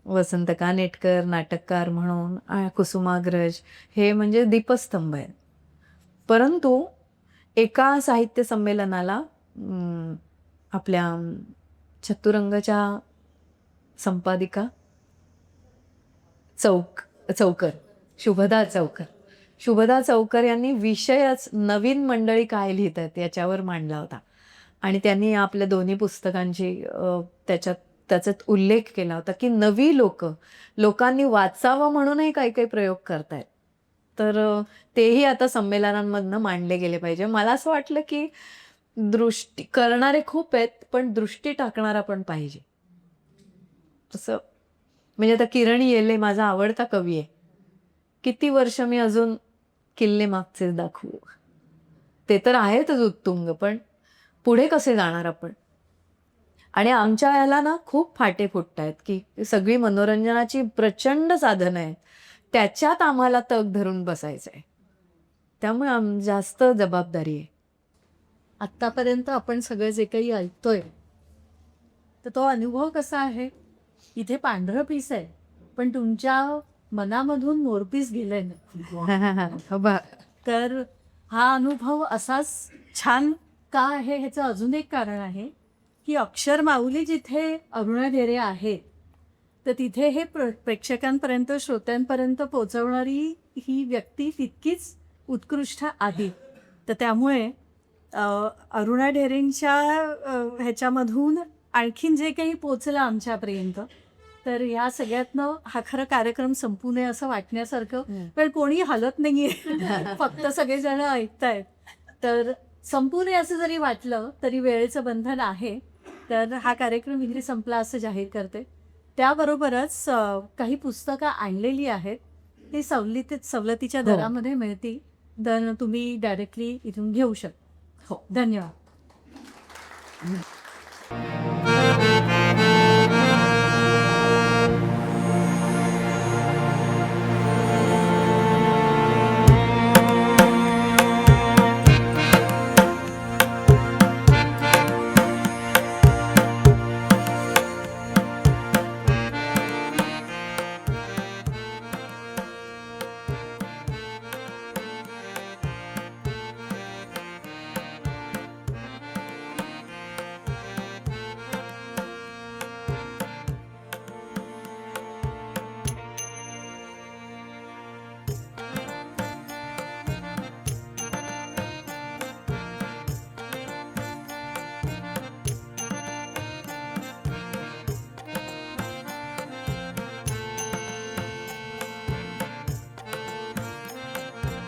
वसंत कानेटकर नाटककार म्हणून, कुसुमाग्रज हे म्हणजे दीपस्तंभ आहेत. परंतु एका साहित्य संमेलनाला आपल्या चतुरंगच्या संपादिका शुभदा चौकर यांनी विषयच नवीन मंडळी काय लिहित आहेत याच्यावर मांडला होता. आणि त्यांनी आपल्या दोन्ही पुस्तकांची त्याच्यात उल्लेख केला होता की नवी लोकांनी वाचावं म्हणूनही काही काही प्रयोग करतायत. तर तेही आता संमेलनांमधनं मांडले गेले पाहिजे. मला असं वाटलं की दृष्टी करणारे खूप आहेत, पण दृष्टी टाकणारा पण पाहिजे. तसं म्हणजे आता किरण येले माझा आवडता कवी आहे. किती वर्ष मी अजून किल्ले मागचेच दाखवू, ते तर आहेतच उत्तुंग, पण पुढे कसे जाणार आपण. आणि आमच्या याला ना खूप फाटे फुटत आहेत की सगळी मनोरंजनाची प्रचंड साधनं आहेत, त्याच्यात आम्हाला तग धरून बसायचं आहे. त्यामुळे जास्त जबाबदारी आहे.
आत्तापर्यंत आपण सगळं जे काही ऐकतोय तर तो अनुभव कसा आहे. इथे पांढरं पीस आहे, पण तुमच्या मनामधून मोरपीस गेलंय ना. तर हा अनुभव असाच छान का आहे ह्याचं अजून एक कारण आहे की अक्षर माऊली जिथे अरुणा ढेरे आहेत, तर तिथे हे प्रेक्षकांपर्यंत, श्रोत्यांपर्यंत पोचवणारी ही व्यक्ती तितकीच उत्कृष्ट आहे. तर त्यामुळे अरुणा ढेरेंच्या ह्याच्यामधून आणखीन जे काही पोचलं आमच्यापर्यंत, तर ह्या सगळ्यातनं हा खरं कार्यक्रम संपू नये असं वाटण्यासारखं. पण कोणी हलत नाहीये, फक्त सगळेजण ऐकतायत. तर संपू नये असं जरी वाटलं तरी वेळेचं बंधन आहे. तर हा कार्यक्रम इथे संपला असं जाहीर करते. त्याबरोबरच काही पुस्तकं आणलेली आहेत, ती सवलतीच्या दरामध्ये मिळतील. तर तुम्ही डायरेक्टली इथून घेऊ शकता.
हो,
धन्यवाद.